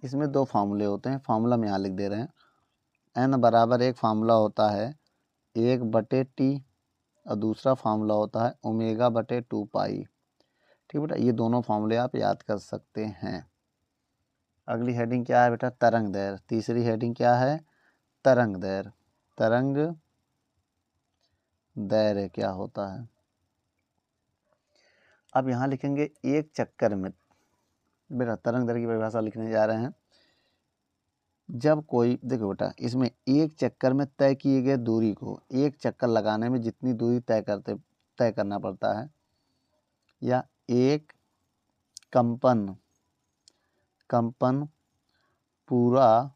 इसमें 2 फार्मूले होते हैं। फार्मूला में यहाँ लिख दे रहे हैं। एन बराबर एक फार्मूला होता है 1/T और दूसरा फार्मूला होता है ω/2 पाई। ठीक बेटा, ये दोनों फार्मूले आप याद कर सकते हैं। अगली हेडिंग क्या है बेटा? तरंग दैर्घ्य। तीसरी हेडिंग क्या है? तरंग दैर्घ्य। तरंग दैर्घ्य क्या होता है? अब यहाँ लिखेंगे एक चक्कर में, बेटा तरंग दैर्घ्य की परिभाषा लिखने जा रहे हैं। जब कोई, देखो बेटा, इसमें एक चक्कर में तय किए गए दूरी को, एक चक्कर लगाने में जितनी दूरी तय करना पड़ता है, या एक कंपन पूरा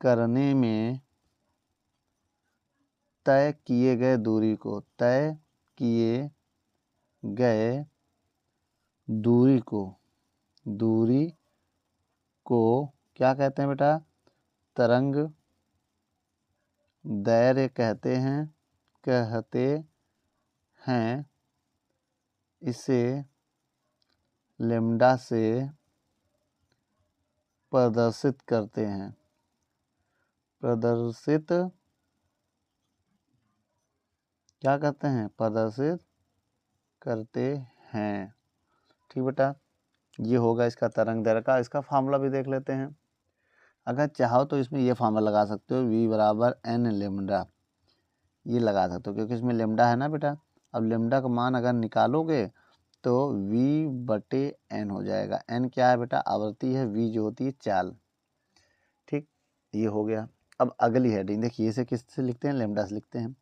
करने में तय किए गए दूरी को, तय किए गए दूरी को क्या कहते हैं बेटा? तरंग दैर्घ्य कहते हैं। इसे लैम्ब्डा से प्रदर्शित करते हैं। प्रदर्शित क्या करते हैं? प्रदर्शित करते हैं। ठीक बेटा, ये होगा इसका तरंग दैर्घ्य का। इसका फार्मूला भी देख लेते हैं। अगर चाहो तो इसमें ये फार्मूला लगा सकते हो, v बराबर n लेमडा, ये लगा सकते हो, क्योंकि इसमें लेमडा है ना बेटा। अब लेमडा का मान अगर निकालोगे तो v/n हो जाएगा। n क्या है बेटा? आवर्ती है। v जो होती है चाल। ठीक, ये हो गया। अब अगली हेडिंग देखिए, इसे किससे लिखते हैं? लेमडा से लिखते हैं।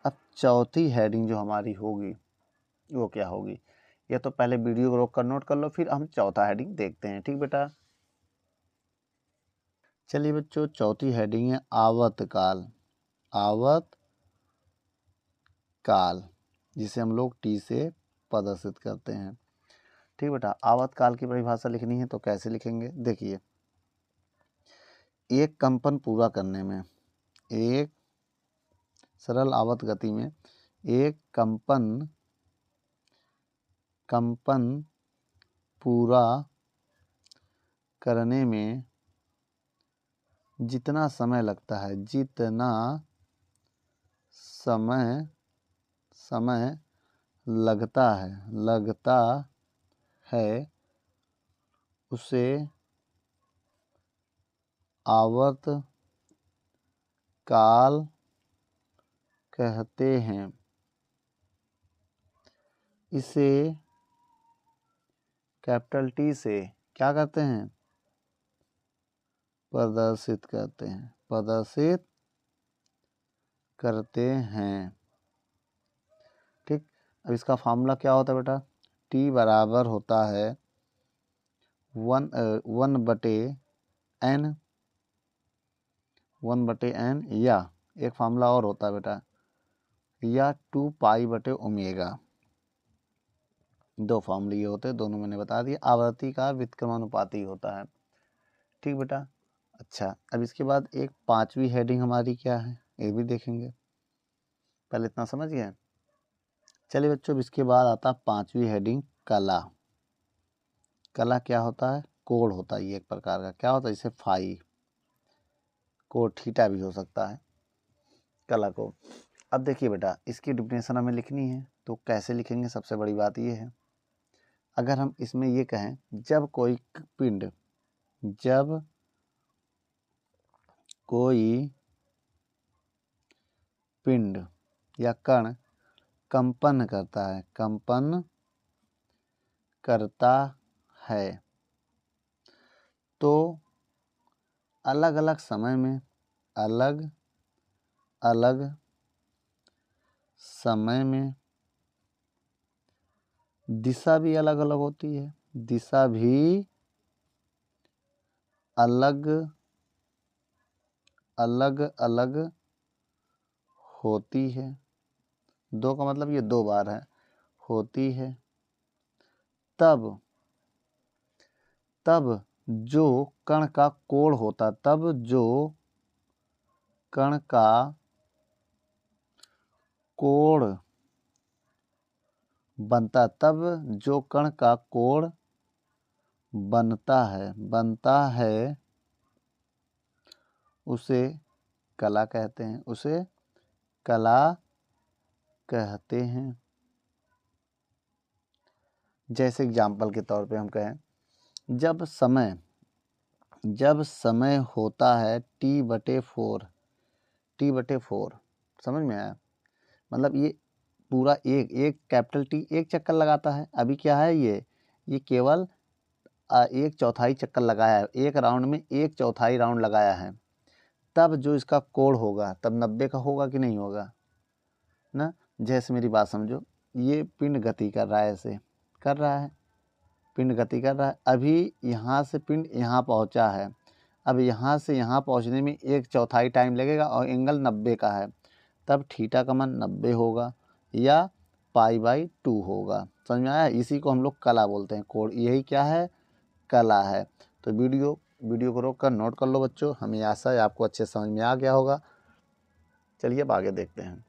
अब चौथी हेडिंग जो हमारी होगी वो क्या होगी? या तो पहले वीडियो को रोक कर नोट कर लो, फिर हम चौथा हेडिंग देखते हैं। ठीक बेटा, चलिए बच्चों, चौथी हेडिंग है आवर्तकाल। आवर्तकाल जिसे हम लोग टी से प्रदर्शित करते हैं। ठीक बेटा, आवर्तकाल की परिभाषा लिखनी है तो कैसे लिखेंगे, देखिए, एक कंपन पूरा करने में, एक सरल आवर्त गति में एक कंपन पूरा करने में जितना समय लगता है, समय लगता है उसे आवर्त काल कहते हैं। इसे कैपिटल टी से क्या करते हैं, प्रदर्शित करते हैं। ठीक, अब इसका फार्मूला क्या होता है बेटा, टी बराबर होता है 1/n या एक फार्मूला और होता है बेटा, या 2π/ओमेगा। दो फार्मूले ये होते हैं, दोनों मैंने बता दिए। आवृत्ति का व्युत्क्रमानुपाती होता है। ठीक बेटा, अच्छा, अब इसके बाद एक पांचवी हेडिंग हमारी क्या है, ये भी देखेंगे। पहले इतना समझ गए। चलिए बच्चों, इसके बाद आता है पांचवी हेडिंग कला। कला क्या होता है, कोण होता है ये एक प्रकार का, क्या होता है, जैसे फाई, कोण थीटा भी हो सकता है कला को। अब देखिए बेटा, इसकी डिफिनेशन हमें लिखनी है तो कैसे लिखेंगे, सबसे बड़ी बात ये है, अगर हम इसमें ये कहें, जब कोई पिंड या कण कंपन करता है तो अलग अलग समय में दिशा भी अलग अलग होती है, दिशा भी अलग अलग होती है। दो का मतलब ये दो बार है, होती है। तब जो कण का कोण होता, तब जो कण का कोण बनता, तब जो कण का कोण बनता है उसे कला कहते हैं, जैसे एग्जाम्पल के तौर पे हम कहें, जब समय होता है T/4, समझ में आया, मतलब ये पूरा एक कैपिटल टी एक चक्कर लगाता है। अभी क्या है, ये केवल 1/4 चक्कर लगाया है, एक राउंड में 1/4 राउंड लगाया है। तब जो इसका कोण होगा तब 90 का होगा कि नहीं होगा ना। जैसे मेरी बात समझो, ये पिंड गति कर रहा है, ऐसे कर रहा है, पिंड गति कर रहा है। अभी यहाँ से पिंड यहाँ पहुँचा है, अब यहाँ से यहाँ पहुँचने में 1/4 टाइम लगेगा और एंगल 90 का है, तब थीटा का मान 90 होगा या π/2 होगा। समझ में आया, इसी को हम लोग कला बोलते हैं, कोण, यही क्या है, कला है। तो वीडियो को रोक कर नोट कर लो बच्चों, हमें आशा है आपको अच्छे समझ में आ गया होगा। चलिए अब आगे देखते हैं।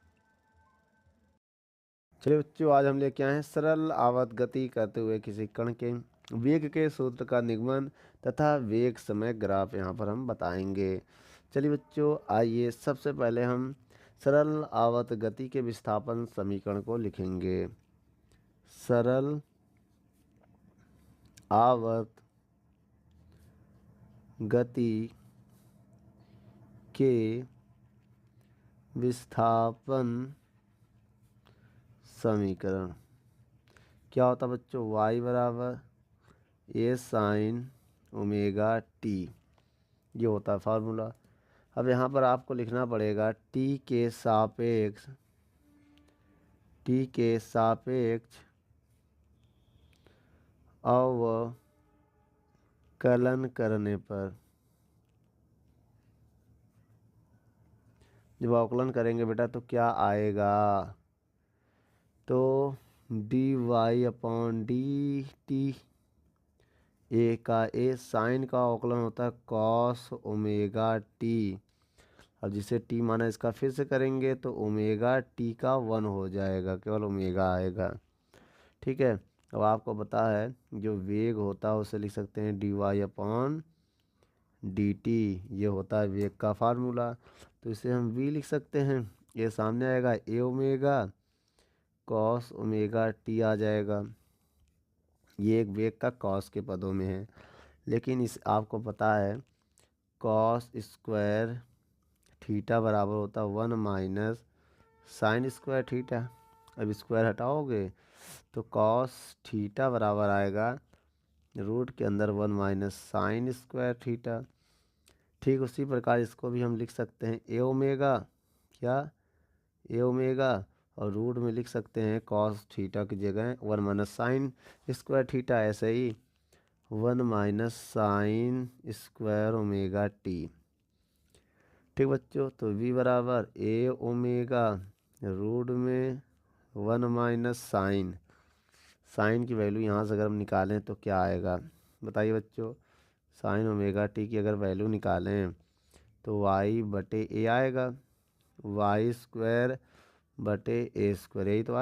चलिए बच्चों, आज हम लेके आए हैं सरल आवर्त गति करते हुए किसी कण के वेग के सूत्र का निगमन तथा वेग समय ग्राफ यहाँ पर हम बताएंगे। चलिए बच्चों, आइए सबसे पहले हम सरल आवर्त गति के विस्थापन समीकरण को लिखेंगे। सरल आवर्त गति के विस्थापन समीकरण क्या होता है बच्चों, y बराबर a साइन ओमेगा टी, ये होता है फार्मूला। अब यहाँ पर आपको लिखना पड़ेगा t के सापेक्ष अवकलन करने पर, जब अवकलन करेंगे बेटा तो क्या आएगा, तो dy/dt, ए का ए, साइन का अवकलन होता है कॉस ओमेगा टी। अब जिसे टी माना इसका फिर से करेंगे तो ओमेगा टी का 1 हो जाएगा, केवल ओमेगा आएगा। ठीक है, अब आपको पता है जो वेग होता है उसे लिख सकते हैं dy/dt, ये होता है वेग का फार्मूला। तो इसे हम v लिख सकते हैं, ये सामने आएगा ए ओमेगा कॉस ओमेगा टी आ जाएगा। ये एक वेग का कॉस के पदों में है, लेकिन इस आपको पता है कॉस स्क्वायर थीटा बराबर होता है 1 माइनस साइन स्क्वायर थीटा। अब स्क्वायर हटाओगे तो कॉस थीटा बराबर आएगा रूट के अंदर 1 माइनस साइन स्क्वायर थीटा। ठीक उसी प्रकार इसको भी हम लिख सकते हैं ए ओमेगा, क्या, ए ओमेगा, और रूट में लिख सकते हैं कॉस थीटा की जगह 1 माइनस साइन स्क्वायर थीटा, ऐसे ही 1 minus sine square omega T. ठीक बच्चों, तो v बराबर ए ओमेगा रूट में 1 माइनस साइन की वैल्यू यहाँ से अगर हम निकालें तो क्या आएगा, बताइए बच्चों। साइन ओमेगा टी की अगर वैल्यू निकालें तो y/a आएगा, वाई स्क्वायर बटे ए स्क्वायर, यही तो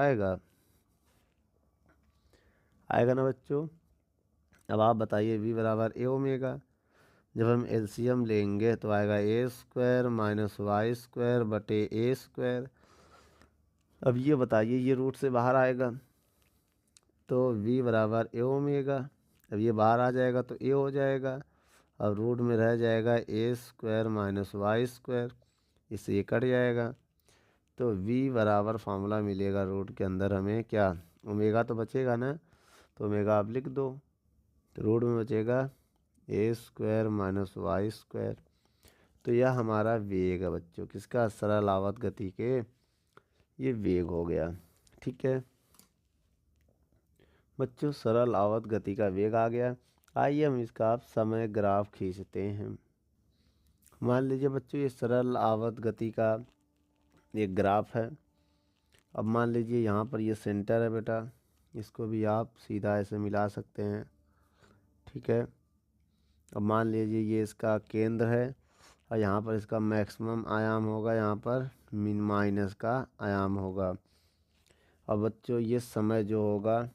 आएगा ना बच्चों। अब आप बताइए v बराबर ए ओमेगा, जब हम एलसीएम लेंगे तो आएगा ए स्क्वायर माइनस वाई स्क्वायर बटे ए स्क्वायर। अब ये बताइए, ये रूट से बाहर आएगा तो v बराबर ए ओमेगा, अब ये बाहर आ जाएगा तो ए हो जाएगा, अब रूट में रह जाएगा ए स्क्वायर माइनस वाई स्क्वायर, इससे ये कट जाएगा। तो v बराबर फार्मूला मिलेगा रूट के अंदर हमें क्या, ओमेगा तो बचेगा ना, तो ओमेगा आप लिख दो, तो रूट में बचेगा ए स्क्वायर माइनस वाई स्क्वायर। तो यह हमारा वेग है बच्चों, किसका, सरल आवर्त गति के, ये वेग हो गया। ठीक है बच्चों, सरल आवर्त गति का वेग आ गया। आइए हम इसका आप समय ग्राफ खींचते हैं। मान लीजिए बच्चों ये सरल आवर्त गति का एक ग्राफ है। अब मान लीजिए यहाँ पर ये सेंटर है बेटा, इसको भी आप सीधा ऐसे मिला सकते हैं। ठीक है, अब मान लीजिए ये इसका केंद्र है और यहाँ पर इसका मैक्सिमम आयाम होगा, यहाँ पर माइनस का आयाम होगा। अब बच्चों ये समय जो होगा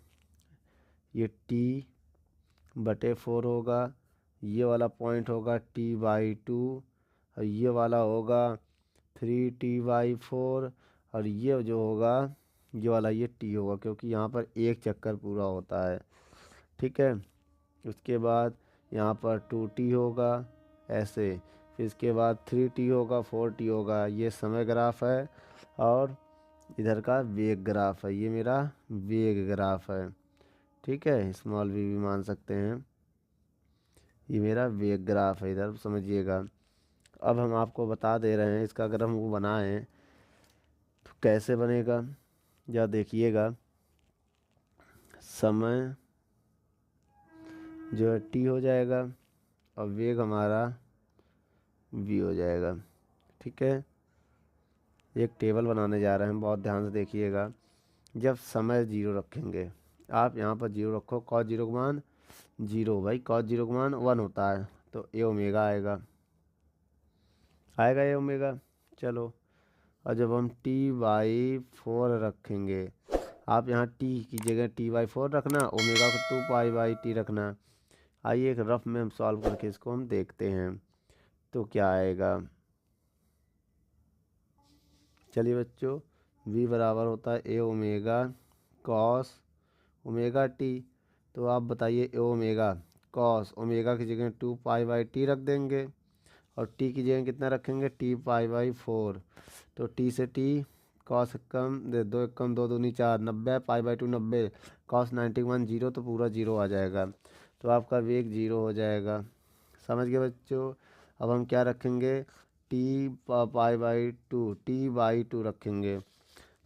ये t/4 होगा, ये वाला पॉइंट होगा t/2 और ये वाला होगा 3t/4 और ये जो होगा ये वाला ये t होगा, क्योंकि यहाँ पर एक चक्कर पूरा होता है। ठीक है, उसके बाद यहाँ पर 2t होगा ऐसे, फिर इसके बाद 3t होगा, 4t होगा। ये समय ग्राफ है और इधर का वेग ग्राफ है, ये मेरा वेग ग्राफ है। ठीक है, स्मॉल v भी मान सकते हैं, ये मेरा वेग ग्राफ है, इधर समझिएगा। अब हम आपको बता दे रहे हैं इसका अगर हम वो बनाएं तो कैसे बनेगा, या देखिएगा। समय जो है t हो जाएगा और वेग हमारा v हो जाएगा। ठीक है, एक टेबल बनाने जा रहे हैं, बहुत ध्यान से देखिएगा। जब समय 0 रखेंगे, आप यहाँ पर 0 रखो, कॉस 0 का मान 0, भाई कॉस 0 का मान 1 होता है, तो ए ओमेगा आएगा ए ओमेगा। चलो, और जब हम t/4 रखेंगे, आप यहाँ t की जगह t/4 रखना, ओमेगा को 2π/t रखना। आइए एक रफ में हम सॉल्व करके इसको हम देखते हैं तो क्या आएगा। चलिए बच्चों, v बराबर होता है ए ओमेगा कॉस ओमेगा टी। तो आप बताइए ए ओमेगा कॉस ओमेगा की जगह 2π/t रख देंगे और t की जगह कितना रखेंगे, t/4। तो t से t, कॉस कम दे, 2 कम 2 दूनी 4, 90, π/2 90, कॉस 91 0, तो पूरा 0 आ जाएगा। तो आपका वेग 0 हो जाएगा। समझ गए बच्चों। अब हम क्या रखेंगे, t/2 रखेंगे।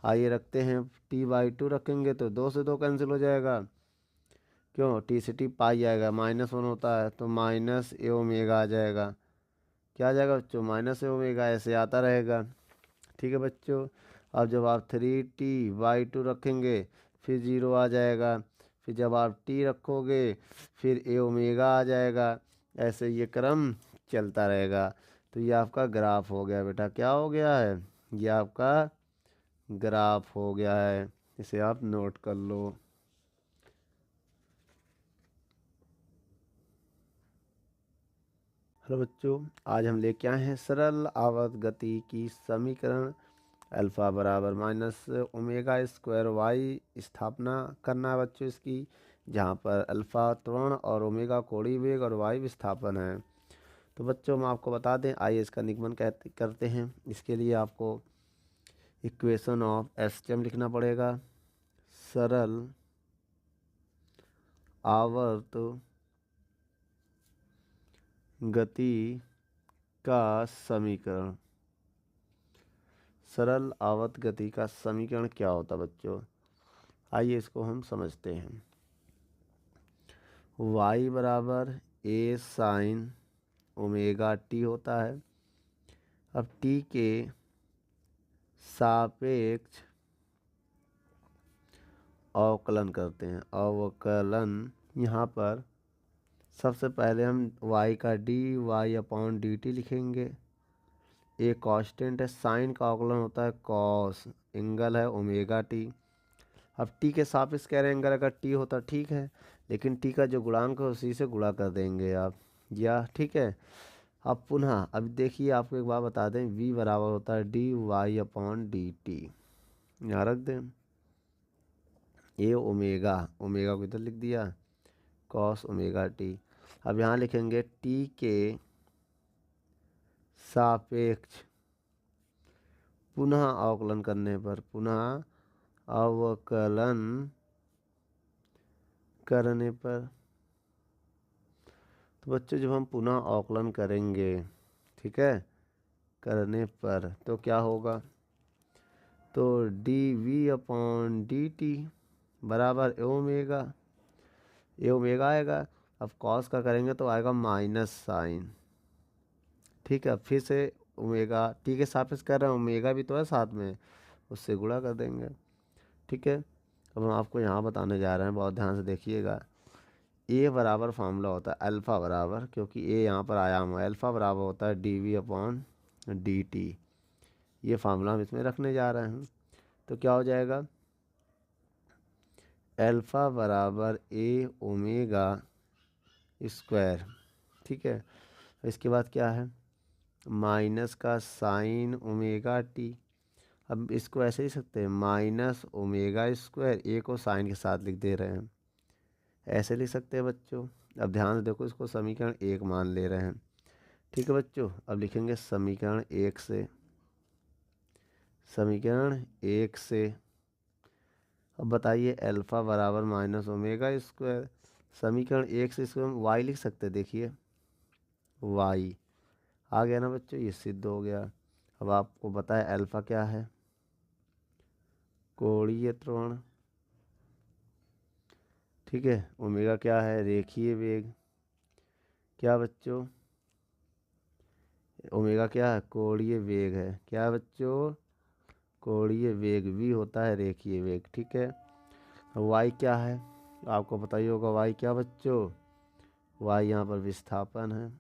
आइए रखते हैं, t/2 रखेंगे तो 2 से 2 कैंसिल हो जाएगा, क्यों, टी से टी पाई आएगा, -1 होता है तो माइनस ए ओमेगा आ जाएगा। क्या आ जाएगा बच्चों, माइनस ए ओमेगा, ऐसे आता रहेगा। ठीक है बच्चों। अब जब आप 3t/2 रखेंगे फिर 0 आ जाएगा, फिर जब आप t रखोगे फिर ए ओमेगा आ जाएगा, ऐसे ये क्रम चलता रहेगा। तो ये आपका ग्राफ हो गया बेटा, क्या हो गया है, ये आपका ग्राफ हो गया है, इसे आप नोट कर लो। हेलो बच्चों, आज हम लेके आए हैं सरल आवर्त गति की समीकरण। अल्फा बराबर -ओमेगा² वाई स्थापना करना है बच्चों इसकी, जहाँ पर अल्फा त्वरण और ओमेगा कोणीय वेग और वाई विस्थापन है। तो बच्चों हम आपको बता दें, आइए इसका निगमन करते हैं। इसके लिए आपको इक्वेशन ऑफ एसटीएम लिखना पड़ेगा। सरल आवर्त गति का समीकरण। सरल आवर्त गति का समीकरण क्या होता बच्चों, आइए इसको हम समझते हैं। y बराबर a साइन ओमेगा टी होता है। अब t के सापेक्ष अवकलन करते हैं। अवकलन यहाँ पर सबसे पहले हम y का dy/dt लिखेंगे। एक कांस्टेंट है, साइन का अवकलन होता है कॉस, एंगल है ओमेगा टी। अब t के सापेक्ष कह रहे हैं एंगल, अगर t होता ठीक है, लेकिन t का जो गुणांक है उसी से गुणा कर देंगे आप, या ठीक है। अब पुनः अब देखिए, आपको एक बात बता दें, v बराबर होता है dy/dt, यहाँ रख दें। ए ओमेगा, ओमेगा को इधर लिख दिया, कॉस ओमेगा टी। अब यहाँ लिखेंगे t के सापेक्ष पुनः अवकलन करने पर, पुनः अवकलन करने पर, तो बच्चों जब हम पुनः अवकलन करेंगे, ठीक है, करने पर तो क्या होगा, तो dv/dt बराबर ए ओमेगा आएगा। अब कॉस का करेंगे तो आएगा माइनस साइन, ठीक है। फिर से ओमेगा टी के सापेक्ष कर रहे हैं, ओमेगा भी तो है साथ में, उससे गुणा कर देंगे, ठीक है। अब हम आपको यहाँ बताने जा रहे हैं, बहुत ध्यान से देखिएगा। ए बराबर फार्मूला होता है अल्फ़ा बराबर, क्योंकि ए यहाँ पर आयाम है, अल्फ़ा बराबर होता है dv/dt। ये फार्मूला हम इसमें रखने जा रहे हैं। तो क्या हो जाएगा, अल्फ़ा बराबर ए ओमेगा स्क्वायर, ठीक है। इसके बाद क्या है, माइनस का साइन ओमेगा टी। अब इसको ऐसे ही सकते हैं, -ओमेगा², ए को साइन के साथ लिख दे रहे हैं, ऐसे लिख सकते हैं बच्चों। अब ध्यान से देखो, इसको समीकरण 1 मान ले रहे हैं, ठीक है बच्चों। अब लिखेंगे समीकरण 1 से, समीकरण 1 से। अब बताइए, अल्फ़ा बराबर -ओमेगा², समीकरण 1 से इसको हम वाई लिख सकते हैं, देखिए वाई आ गया ना बच्चों, ये सिद्ध हो गया। अब आपको बताए अल्फ़ा क्या है, कोणीय त्वरण, ठीक है। ओमेगा क्या है, रेखीय वेग, क्या बच्चों, ओमेगा क्या है, कोणीय वेग है, क्या बच्चों, कोणीय वेग। वी होता है रेखीय वेग, ठीक है। वाई क्या है, आपको पता ही होगा, वाई क्या बच्चों, वाई यहाँ पर विस्थापन है,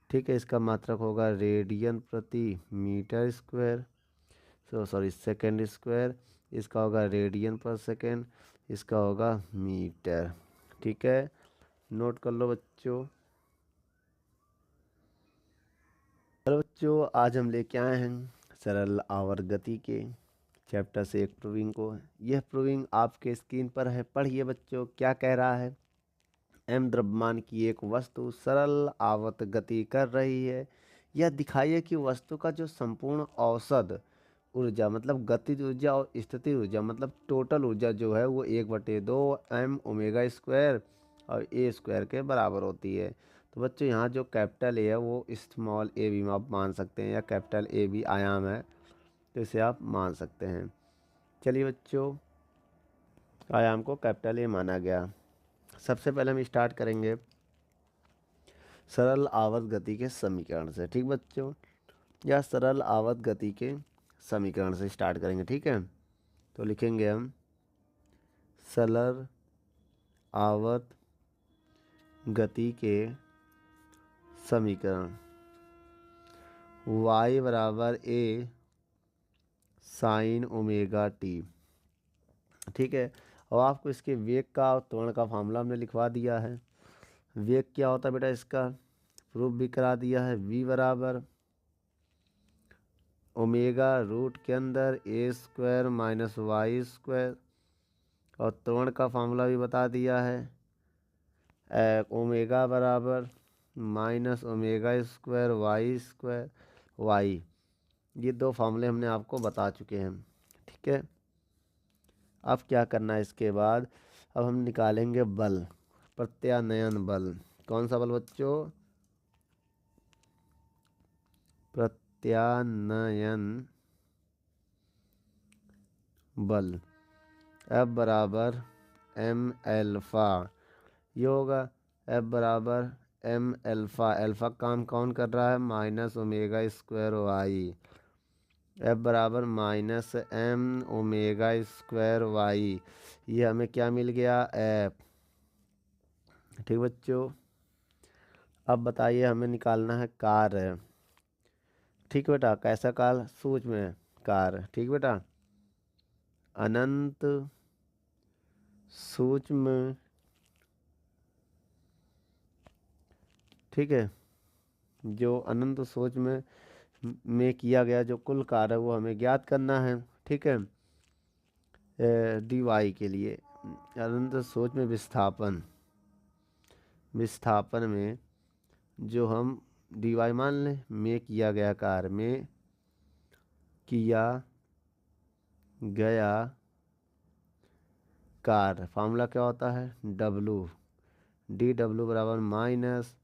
ठीक है। इसका मात्रक होगा रेडियन प्रति मीटर स्क्वायर, सेकेंड स्क्वायर। इसका होगा रेडियन पर सेकेंड, इसका होगा मीटर, ठीक है। नोट कर लो बच्चों। हेलो बच्चों, आज हम लेके आए हैं सरल आवर्त गति के चैप्टर से एक प्रूविंग को। यह प्रूविंग आपके स्क्रीन पर है, पढ़िए बच्चों क्या कह रहा है। m द्रव्यमान की एक वस्तु सरल आवर्त गति कर रही है। यह दिखाइए कि वस्तु का जो संपूर्ण औसत ऊर्जा मतलब गतिज ऊर्जा और स्थिति ऊर्जा मतलब टोटल ऊर्जा जो है वो 1/2 m ओमेगा² और a² के बराबर होती है। तो बच्चों यहाँ जो कैपिटल ए है वो स्मॉल ए भी आप मान सकते हैं, या कैपिटल ए भी आयाम है, तो इसे आप मान सकते हैं। चलिए बच्चों, आयाम को कैपिटल ए माना गया। सबसे पहले हम स्टार्ट करेंगे सरल आवर्त गति के समीकरण से। ठीक बच्चों, या सरल आवर्त गति के समीकरण से स्टार्ट करेंगे। ठीक है, तो लिखेंगे हम सरल आवर्त गति के समीकरण y बराबर ए साइन ओमेगा टी। ठीक है, और आपको इसके वेग का और त्वरण का फार्मूला हमने लिखवा दिया है। वेग क्या होता है बेटा, इसका प्रूफ भी करा दिया है। v बराबर ओमेगा रूट के अंदर ए स्क्वायर माइनस वाई स्क्वायर, और त्वरण का फार्मूला भी बता दिया है। ओमेगा बराबर माइनस ओमेगा स्क्वायर वाई। ये दो फार्मूले हमने आपको बता चुके हैं। ठीक है, अब क्या करना है इसके बाद, अब हम निकालेंगे बल, प्रत्यानयन बल। कौन सा बल बच्चों, प्रत्यानयन बल। F बराबर एम एल्फा, ये होगा F बराबर एम एल्फा। एल्फा काम कौन कर रहा है, minus omega square Y. F बराबर minus M omega square Y. ये हमें क्या मिल गया, F। ठीक बच्चों, अब बताइए हमें निकालना है कार्य। ठीक बेटा, कैसा कार्य, सूक्ष्म कार्य। ठीक बेटा, अनंत सूक्ष्म, ठीक है, जो अनंत सूक्ष्म में किया गया जो कुल कार्य है वो हमें ज्ञात करना है। ठीक है, डी वाई के लिए अनंत सूक्ष्म विस्थापन में जो हम डी वाई मान लें, में किया गया कार्य, में किया गया कार्य, फार्मूला क्या होता है, डब्लू बराबर माइनस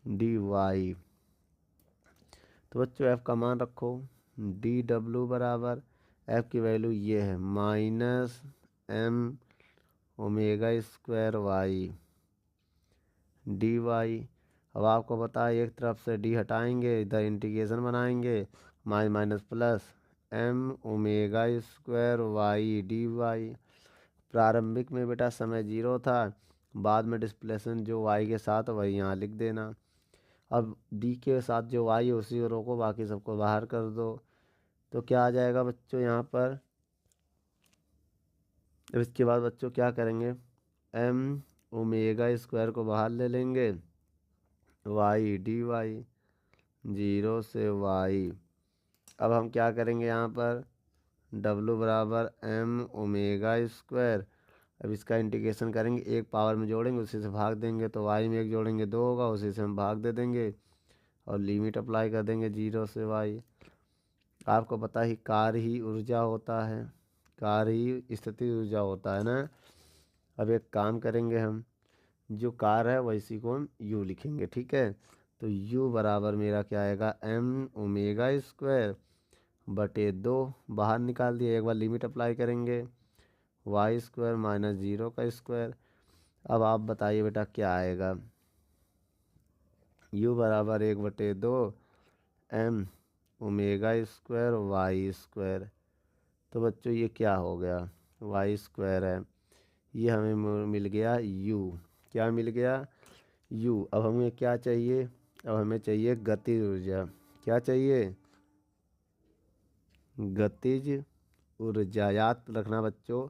डी वाई। तो बच्चों एफ का मान रखो, डी डब्लू बराबर एफ की वैल्यू ये है minus M omega square Y D Y. अब आपको पता है एक तरफ से डी हटाएंगे, इधर इंटीग्रेशन बनाएंगे, minus plus M omega square Y D Y. प्रारंभिक में बेटा समय 0 था, बाद में डिस्प्लेसमेंट जो वाई के साथ वही यहाँ लिख देना। अब डी के साथ जो वाई है उसी को रोको, बाकी सबको बाहर कर दो। तो क्या आ जाएगा बच्चों यहाँ पर, इसके बाद बच्चों क्या करेंगे, एम ओमेगा स्क्वायर को बाहर ले लेंगे, वाई डी वाई 0 से वाई। अब हम क्या करेंगे यहाँ पर, डब्लू बराबर एम ओमेगा स्क्वायर। अब इसका इंटीग्रेशन करेंगे, एक पावर में जोड़ेंगे उसी से भाग देंगे, तो वाई में एक जोड़ेंगे 2 होगा, उसी से हम भाग दे देंगे और लिमिट अप्लाई कर देंगे 0 से वाई। आपको पता ही कार्य ही ऊर्जा होता है, कार्य ही स्थिति ऊर्जा होता है ना। अब एक काम करेंगे, हम जो कार्य है वैसी को हम यू लिखेंगे। ठीक है, तो यू बराबर मेरा क्या आएगा, एम ओमेगा स्क्वायर बटे 2, बाहर निकाल दिया, एक बार लिमिट अप्लाई करेंगे, वाई स्क्वायर माइनस 0 का स्क्वायर। अब आप बताइए बेटा क्या आएगा, यू बराबर 1/2 M omega square Y square. तो बच्चों ये क्या हो गया, वाई स्क्वायर है, ये हमें मिल गया यू। क्या मिल गया, यू। अब हमें क्या चाहिए, अब हमें चाहिए गतिज ऊर्जा। क्या चाहिए, गतिज ऊर्जा। याद रखना बच्चों,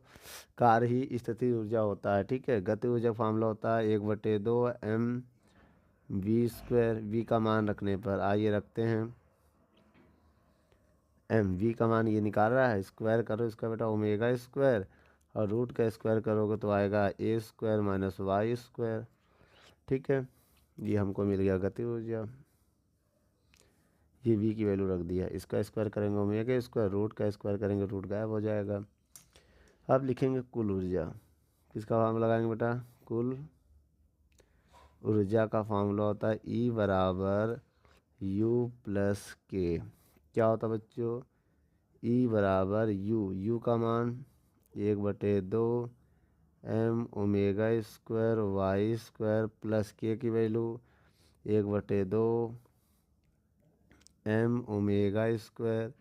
कार्य ही स्थिति ऊर्जा होता है। ठीक है, गति ऊर्जा फार्मूला होता है 1/2 एम वी स्क्वायर। वी का मान रखने पर आइए रखते हैं एम, वी का मान ये निकाल रहा है, स्क्वायर करो इसका बेटा ओमेगा स्क्वायर, और रूट का स्क्वायर करोगे तो आएगा ए स्क्वायर माइनस वाई स्क्वायर। ठीक है, ये हमको मिल गया गति ऊर्जा। ये वी की वैल्यू रख दिया, इसका स्क्वायर करेंगे ओमेगा स्क्वायर, रूट का स्क्वायर करेंगे रूट गायब हो जाएगा। अब लिखेंगे कुल ऊर्जा। किसका फार्मूला लगाएंगे बेटा, कुल ऊर्जा का फार्मूला होता है ई बराबर यू प्लस के। क्या होता है बच्चों, ई बराबर यू, यू का मान 1/2 M omega square Y square plus K की value 1/2 M omega square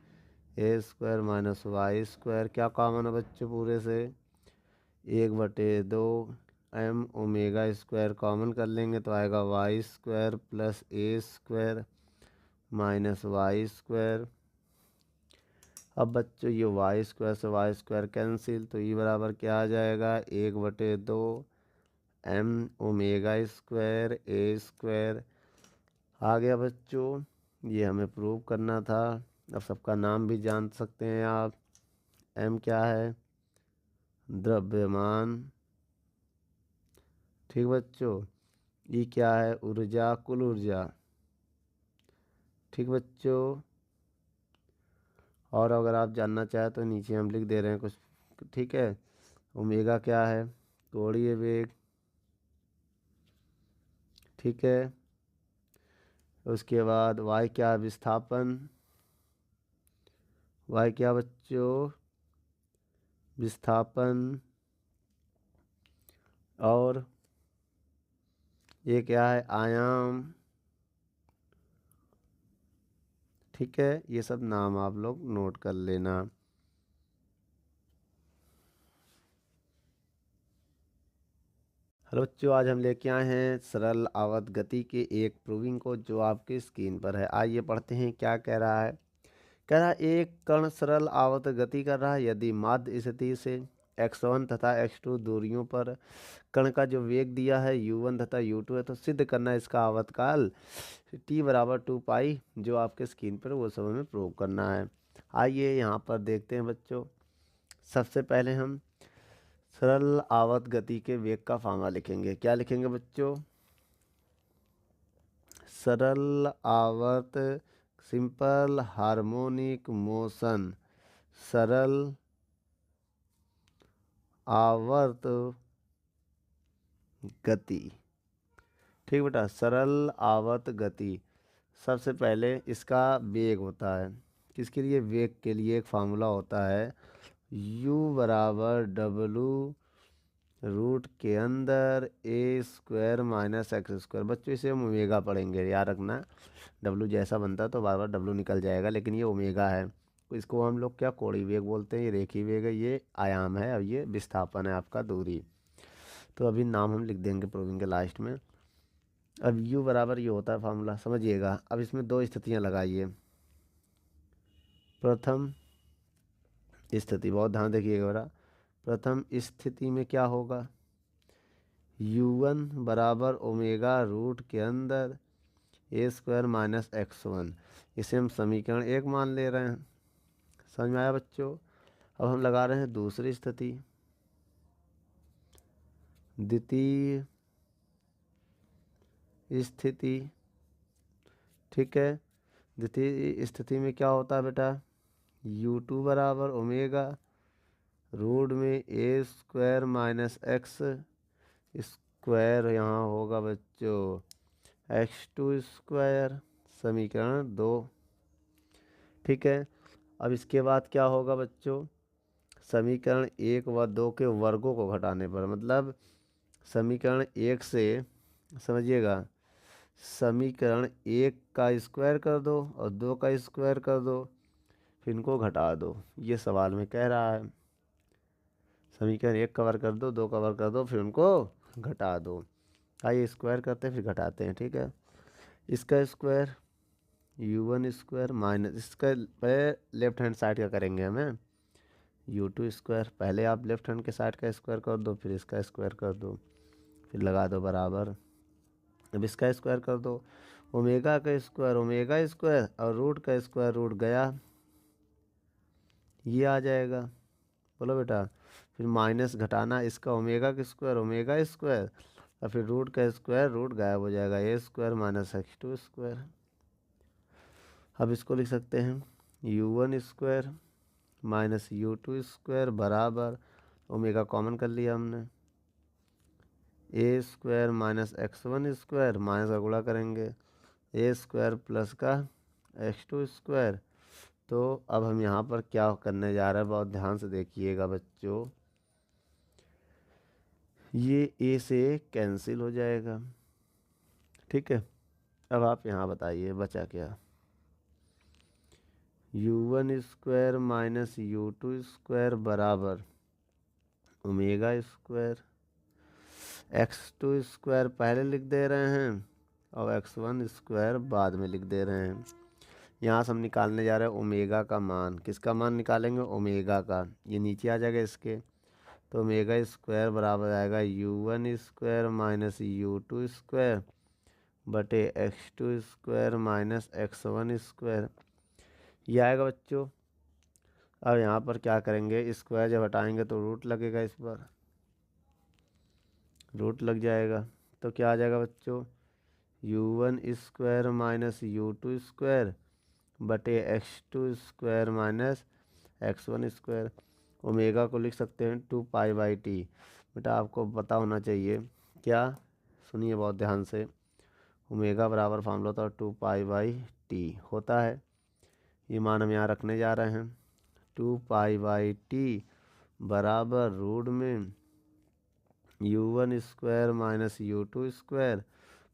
A square minus Y square. क्या कॉमन है बच्चों पूरे से? 1/2 एम ओमेगा स्क्वायर कॉमन कर लेंगे तो आएगा वाई स्क्वायर प्लस ए स्क्वायर माइनस वाई स्क्वायर। अब बच्चों ये वाई स्क्वायर से वाई स्क्वायर कैंसिल, तो ये बराबर क्या आ जाएगा? 1/2 M omega square A square आ गया बच्चों। ये हमें प्रूव करना था। अब सबका नाम भी जान सकते हैं आप। एम क्या है? द्रव्यमान। ठीक बच्चों। ई क्या है? ऊर्जा, कुल ऊर्जा। ठीक बच्चों। और अगर आप जानना चाहें तो नीचे हम लिख दे रहे हैं कुछ। ठीक है। ओमेगा क्या है? कोणीय वेग। ठीक है। उसके बाद वाई क्या है? विस्थापन। वाई क्या बच्चों? विस्थापन। और ये क्या है? आयाम। ठीक है। ये सब नाम आप लोग नोट कर लेना। हेलो बच्चों, आज हम लेके आए हैं सरल आवर्त गति के एक प्रूविंग को जो आपकी स्क्रीन पर है। आइए पढ़ते हैं क्या कह रहा है। कह रहा है एक कण सरल आवर्त गति कर रहा है यदि माध्य स्थिति से x1 तथा x2 दूरियों पर कण का जो वेग दिया है u1 तथा u2 है, तो सिद्ध करना इसका आवर्तकाल t बराबर 2π जो आपके स्क्रीन पर वो सब हमें प्रूव करना है। आइए यहाँ पर देखते हैं बच्चों। सबसे पहले हम सरल आवर्त गति के वेग का फॉर्मूला लिखेंगे। क्या लिखेंगे बच्चों? सरल आवर्त सिंपल हार्मोनिक मोशन, सरल आवर्त गति। ठीक बेटा, सरल आवर्त गति। सबसे पहले इसका वेग होता है। किसके लिए? वेग के लिए एक फार्मूला होता है u बराबर W रूट के अंदर ए स्क्वायर माइनस एक्स स्क्वायर। बच्चों इसे हम ओमेगा पढ़ेंगे, याद रखना। W जैसा बनता है तो बार बार W निकल जाएगा, लेकिन ये ओमेगा है। तो इसको हम लोग क्या कोणीय वेग बोलते हैं। ये रेखीय वेग है, ये आयाम है, और ये विस्थापन है आपका दूरी। तो अभी नाम हम लिख देंगे प्रूविंग के लास्ट में। अब u बराबर ये होता है फार्मूला, समझिएगा। अब इसमें दो स्थितियां लगाइए। प्रथम स्थिति, बहुत ध्यान देखिएगा बेटा। प्रथम स्थिति में क्या होगा? u1 बराबर ओमेगा रूट के अंदर ए स्क्वायर माइनस x1। इसे हम समीकरण 1 मान ले रहे हैं। समझ में आया बच्चों? अब हम लगा रहे हैं दूसरी स्थिति, द्वितीय स्थिति। ठीक है। द्वितीय स्थिति में क्या होता है बेटा? u2 बराबर ओमेगा रूट में ए स्क्वायर माइनस एक्स स्क्वायर, यहाँ होगा बच्चों x2 स्क्वायर, समीकरण 2। ठीक है। अब इसके बाद क्या होगा बच्चों? समीकरण 1 व 2 के वर्गों को घटाने पर, मतलब समीकरण 1 से, समझिएगा, समीकरण 1 का स्क्वायर कर दो और 2 का स्क्वायर कर दो, फिर इनको घटा दो। ये सवाल में कह रहा है। समीकरण 1 कवर कर दो, 2 कवर कर दो, फिर उनको घटा दो। आइए स्क्वायर करते हैं, फिर घटाते हैं। ठीक है। इसका स्क्वायर u1 स्क्वायर माइनस इसका पहले लेफ्ट हैंड साइड का करेंगे हमें, u2 स्क्वायर। पहले आप लेफ्ट हैंड के साइड का स्क्वायर कर दो, फिर इसका स्क्वायर कर दो, फिर लगा दो बराबर। अब इसका स्क्वायर कर दो, ओमेगा का स्क्वायर ओमेगा स्क्वायर और रूट का स्क्वायर रूट गया, ये आ जाएगा। बोलो बेटा। फिर माइनस घटाना, इसका ओमेगा का स्क्वायर ओमेगा स्क्वायर और फिर रूट का स्क्वायर रूट गायब हो जाएगा, ए स्क्वायर माइनस x2 स्क्वायर। अब इसको लिख सकते हैं u1 square minus u2 square बराबर, ओमेगा कॉमन कर लिया हमने, A square minus x1 square, minus का गुणा करेंगे ए स्क्वायर प्लस का x2 स्क्वायर। तो अब हम यहाँ पर क्या करने जा रहे हैं, बहुत ध्यान से देखिएगा बच्चों। ये ए से कैंसिल हो जाएगा। ठीक है, अब आप यहाँ बताइए बचा क्या। u1 square minus u2 square बराबर ओमेगा स्क्वायर। x2 स्क्वायर पहले लिख दे रहे हैं और x1 स्क्वायर बाद में लिख दे रहे हैं। यहाँ से हम निकालने जा रहे हैं ओमेगा का मान। किसका मान निकालेंगे? ओमेगा का। ये नीचे आ जाएगा इसके, तो ओमेगा स्क्वायर बराबर आएगा u1 square minus u2 square बटे x2 square minus x1 square. ये आएगा बच्चों। अब यहाँ पर क्या करेंगे, स्क्वायर जब हटाएंगे तो रूट लगेगा, इस पर रूट लग जाएगा। तो क्या आ जाएगा बच्चों, u1 square minus u2 square बटे x2 square minus x1 square. Omega को लिख सकते हैं 2π/t। बेटा आपको पता होना चाहिए क्या, सुनिए बहुत ध्यान से। ओमेगा बराबर फार्मूला होता है 2π/t होता है। ये मान हम यहाँ रखने जा रहे हैं। 2π/t बराबर रूट में u1 square minus u2 square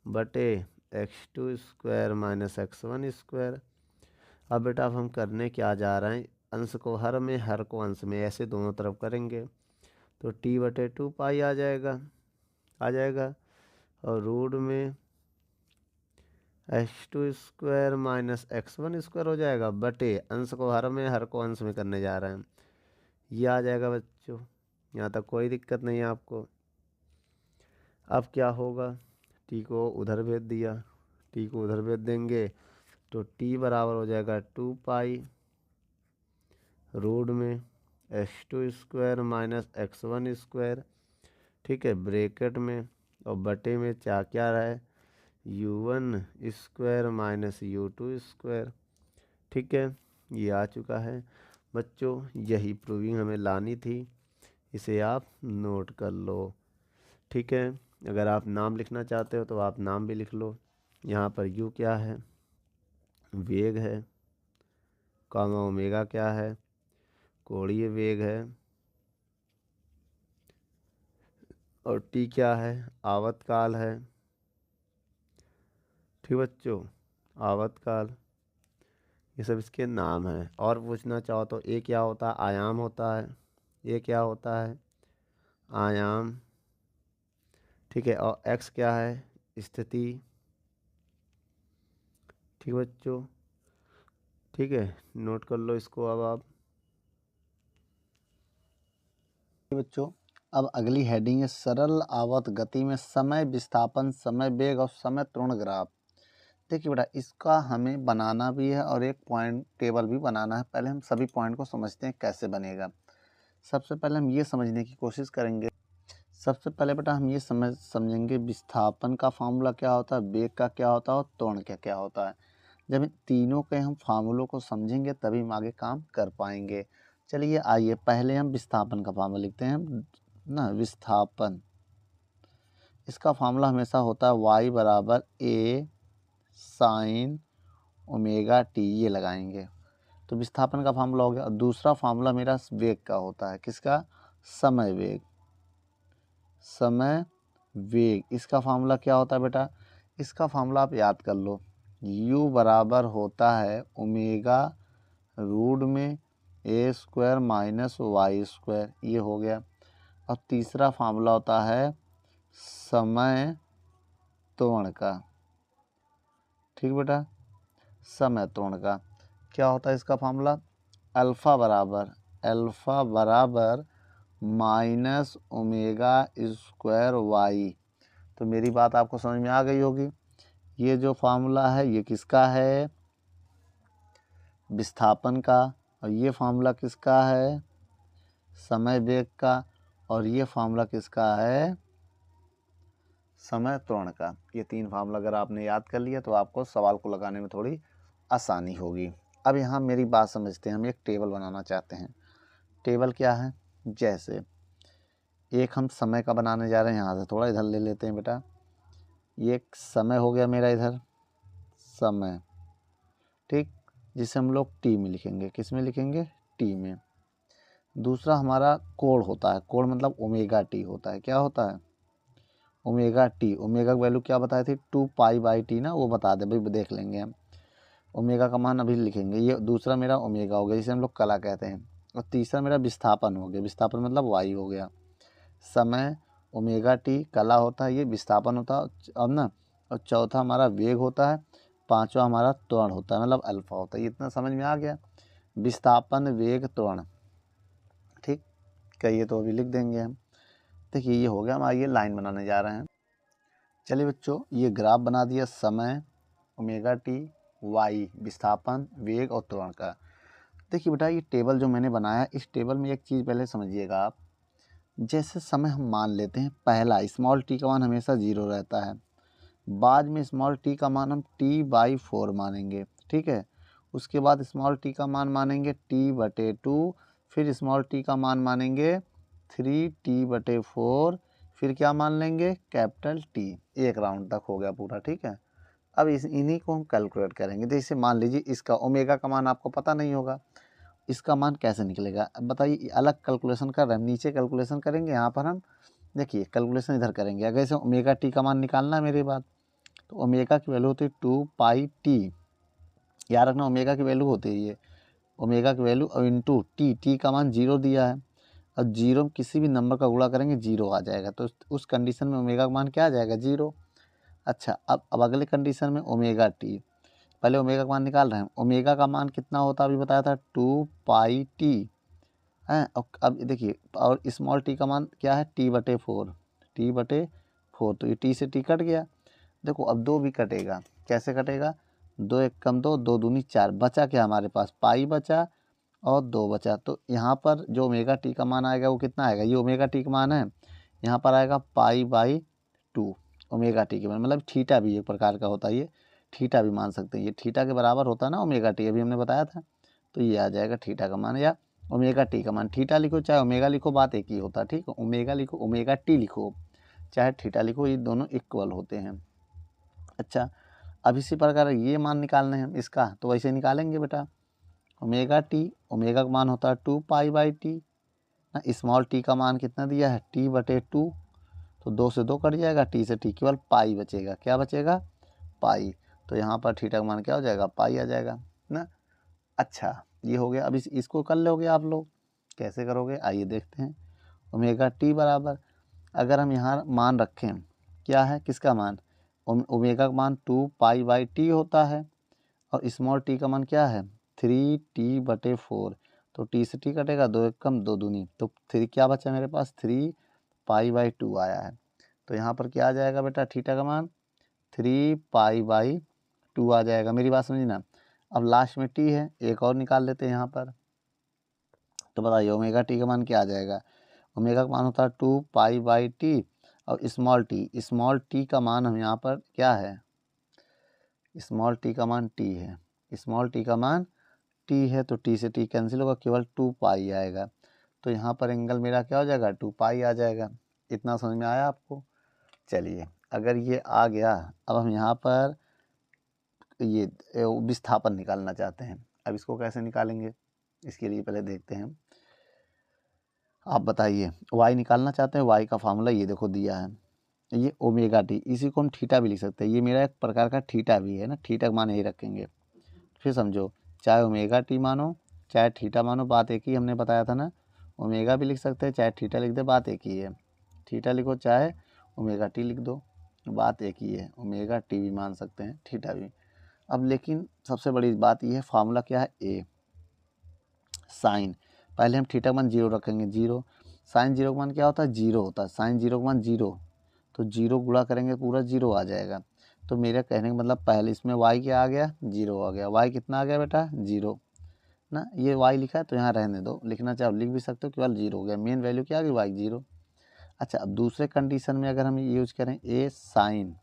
बटे x2 square minus x1 square. अब बेटा अब हम करने क्या जा रहे हैं, अंश को हर में, हर को अंश में, ऐसे दोनों तरफ करेंगे तो t बटे 2π आ जाएगा और रूट में x2 square minus x1 square हो जाएगा बटे, अंश को हर में, हर को अंश में करने जा रहे हैं, ये आ जाएगा बच्चों। यहाँ तक कोई दिक्कत नहीं है आपको। अब क्या होगा, t को उधर भेज दिया, t को उधर भेज देंगे तो t बराबर हो जाएगा 2π रूट में x2 square minus x1 square. ठीक है, ब्रैकेट में और बटे में क्या रहा है, u1 square minus u2 square. ठीक है, ये आ चुका है बच्चों। यही प्रूविंग हमें लानी थी, इसे आप नोट कर लो। ठीक है, अगर आप नाम लिखना चाहते हो तो आप नाम भी लिख लो। यहाँ पर u क्या है, वेग है, कॉमा ओमेगा क्या है, कोणीय वेग है, और t क्या है, आवर्तकाल है। ठीक बच्चों, आवर्तकाल, ये सब इसके नाम हैं। और पूछना चाहो तो ए क्या होता है, आयाम होता है। ए क्या होता है, आयाम। ठीक है, और एक्स क्या है, स्थिति। ठीक बच्चों, ठीक है, नोट कर लो इसको अब आप। बच्चों अब अगली हेडिंग है सरल आवर्त गति में समय विस्थापन, समय वेग और समय त्वरण ग्राफ। देखिए बेटा, इसका हमें बनाना भी है और एक पॉइंट टेबल भी बनाना है। पहले हम सभी पॉइंट को समझते हैं कैसे बनेगा। सबसे पहले हम ये समझने की कोशिश करेंगे। सबसे पहले बेटा हम ये समझेंगे विस्थापन का फार्मूला क्या होता है, वेग का क्या होता है और त्वरण का क्या होता है। जब इन तीनों के हम फार्मूलों को समझेंगे तभी हम आगे काम कर पाएंगे। चलिए आइए पहले हम विस्थापन का फार्मूला लिखते हैं ना। विस्थापन, इसका फार्मूला हमेशा होता है y बराबर a साइन ओमेगा टी, ये लगाएंगे तो विस्थापन का फार्मूला हो गया। और दूसरा फार्मूला मेरा वेग का होता है, किसका, समय वेग। समय वेग, इसका फार्मूला क्या होता है बेटा, इसका फार्मूला आप याद कर लो। u बराबर होता है ओमेगा रूट में ए स्क्वायर माइनस वाई स्क्वायर, ये हो गया। और तीसरा फार्मूला होता है समय त्वरण का। ठीक बेटा, समय त्वरण का क्या होता है इसका फार्मूला, अल्फ़ा बराबर माइनस ओमेगा स्क्वायर वाई। तो मेरी बात आपको समझ में आ गई होगी। ये जो फार्मूला है ये किसका है, विस्थापन का, और ये फार्मूला किसका है, समय वेग का, और ये फार्मूला किसका है, समय त्वरण का। ये तीन फार्मूला अगर आपने याद कर लिया तो आपको सवाल को लगाने में थोड़ी आसानी होगी। अब यहाँ मेरी बात समझते हैं, हम एक टेबल बनाना चाहते हैं। टेबल क्या है, जैसे एक हम समय का बनाने जा रहे हैं, यहाँ से थोड़ा इधर ले लेते हैं बेटा। ये एक समय हो गया मेरा इधर, समय, ठीक, जिसे हम लोग टी में लिखेंगे। किस में लिखेंगे, टी में। दूसरा हमारा कोण होता है, कोण मतलब ओमेगा टी होता है। क्या होता है? Omega T. ओमेगा की वैल्यू क्या बताई थी? 2 पाई/टी ना, वो बता दे भाई, देख लेंगे हम। ओमेगा का मान अभी लिखेंगे। ये दूसरा मेरा ओमेगा हो गया, जिसे हम लोग कला कहते हैं। और तीसरा मेरा विस्थापन हो गया। विस्थापन मतलब वाई हो गया। समय ओमेगा टी कला होता है, ये विस्थापन होता है अब ना। और चौथा हमारा वेग होता है। पांचवा हमारा त्वरण होता है, मतलब अल्फा होता है। ये इतना समझ में आ गया? विस्थापन, वेग, त्वरण। ठीक, कहिए तो अभी लिख देंगे हम। देखिए ये हो गया। हम आइए लाइन बनाने जा रहे हैं। चलिए बच्चों, ये ग्राफ बना दिया समय, ओमेगा टी, वाई विस्थापन, वेग और त्वरण का। देखिए बेटा, ये टेबल जो मैंने बनाया, इस टेबल में एक चीज़ पहले समझिएगा आप। जैसे समय हम मान लेते हैं, पहला स्मॉल टी का मान हमेशा 0 रहता है। बाद में स्मॉल टी का मान हम t/4 मानेंगे, ठीक है। उसके बाद स्मॉल टी का मान मानेंगे t/2, फिर स्मॉल टी का मान मानेंगे 3t/4, फिर क्या मान लेंगे? Capital T. एक राउंड तक हो गया पूरा, ठीक है। अब इन्हीं को हम कैलकुलेट करेंगे। जैसे मान लीजिए इसका ओमेगा का मान आपको पता नहीं होगा, इसका मान कैसे निकलेगा? अब बताइए, अलग कैलकुलेशन कर रहे हैं, नीचे कैलकुलेशन करेंगे। यहाँ पर हम देखिए कैलकुलेशन इधर करेंगे। अगर इसे ओमेगा टी का मान निकालना है मेरे बाद, तो ओमेगा की वैल्यू होती है 2 पाई/टी। याद रखना, ओमेगा की वैल्यू होती है ये, ओमेगा की वैल्यू और इंटू टी। टी का मान 0 दिया है, और 0 किसी भी नंबर का गुणा करेंगे 0 आ जाएगा। तो उस कंडीशन में ओमेगा का मान क्या आ जाएगा? 0। अच्छा, अब अगले कंडीशन में ओमेगा टी। पहले ओमेगा का मान निकाल रहे हैं। ओमेगा का मान कितना होता है अभी बताया था? 2 पाई/टी है। और अब देखिए, और स्मॉल टी का मान क्या है? t/4। t/4, तो ये टी से टी कट गया। देखो अब 2 भी कटेगा। कैसे कटेगा? 2 एक कम 2, 2 दूनी 4, बचा क्या हमारे पास? पाई बचा और 2 बचा। तो यहाँ पर जो ओमेगा टी का मान आएगा वो कितना आएगा? ये ओमेगा टी का मान है, यहाँ पर आएगा पाई/2। ओमेगा टी के मान मतलब थीटा भी एक प्रकार का होता है, ये थीटा भी मान सकते हैं। ये थीटा के बराबर होता है ना ओमेगा टी, अभी हमने बताया था। तो ये आ जाएगा थीटा का मान, या ओमेगा टी का मान। थीटा लिखो चाहे ओमेगा लिखो, बात एक ही होता है, ठीक है। ओमेगा लिखो, ओमेगा टी लिखो, चाहे थीटा लिखो, ये दोनों इक्वल होते हैं। अच्छा, अब इसी प्रकार ये मान निकालने हैं इसका, तो वैसे निकालेंगे बेटा। ओमेगा टी, ओमेगा का मान होता है 2 पाई/टी ना। स्मॉल टी का मान कितना दिया है? t/2। तो 2 से 2 कट जाएगा, टी से टी केवल पाई बचेगा। क्या बचेगा? पाई। तो यहाँ पर थीटा का मान क्या हो जाएगा? पाई आ जाएगा ना। अच्छा, ये हो गया। अब इसको कर लोगे आप लोग, कैसे करोगे आइए देखते हैं। ओमेगा टी बराबर, अगर हम यहाँ मान रखें, क्या है किसका मान? ओमेगा का मान 2 पाई/टी होता है, और स्मॉल टी का मान क्या है? 3t/4। तो टी से टी कटेगा, 2 एक कम 2 दूनी, तो 3 क्या बचा मेरे पास? 3 पाई/2 आया है। तो यहाँ पर क्या आ जाएगा बेटा? थीटा का मान 3 पाई/2 आ जाएगा। मेरी बात समझी ना। अब लास्ट में टी है, एक और निकाल लेते हैं यहाँ पर। तो बताइए ओमेगा टी का मान क्या आ जाएगा? ओमेगा का मान होता है 2 पाई/टी, और स्मॉल टी का मान हम यहाँ पर क्या है? स्मॉल टी का मान टी है। स्मॉल टी का मान टी है, तो टी से टी कैंसिल होगा, केवल 2 पाई आएगा। तो यहाँ पर एंगल मेरा क्या हो जाएगा? 2 पाई आ जाएगा। इतना समझ में आया आपको? चलिए, अगर ये आ गया, अब हम यहाँ पर ये विस्थापन निकालना चाहते हैं। अब इसको कैसे निकालेंगे? इसके लिए पहले देखते हैं। आप बताइए, वाई निकालना चाहते हैं। वाई का फार्मूला ये देखो दिया है, ये ओमेगा टी। इसी को हम थीटा भी लिख सकते हैं। ये मेरा एक प्रकार का थीटा भी है ना, थीटा का मान यही रखेंगे। फिर समझो, चाहे ओमेगा टी मानो चाहे थीटा मानो, बात एक ही। हमने बताया था ना, ओमेगा भी लिख सकते हैं चाहे थीटा लिख दे, बात एक ही है। थीटा लिखो चाहे ओमेगा टी लिख दो, बात एक ही है। ओमेगा टी भी मान सकते हैं, थीटा भी। अब लेकिन सबसे बड़ी बात यह है, फार्मूला क्या है? ए साइन। पहले हम थीटा का मान 0 रखेंगे, 0। साइन 0 का मान क्या होता है? 0 होता है। साइन 0 का मान 0, तो 0 गुणा करेंगे पूरा 0 आ जाएगा। तो मेरा कहने का मतलब, पहले इसमें y क्या आ गया? 0 आ गया। y कितना आ गया बेटा? 0 ना। ये y लिखा है तो यहाँ रहने दो, लिखना चाहो लिख भी सकते हो, केवल 0 हो गया। मेन वैल्यू क्या आ गई? y 0। अच्छा, अब दूसरे कंडीशन में अगर हम यूज करें ए साइन,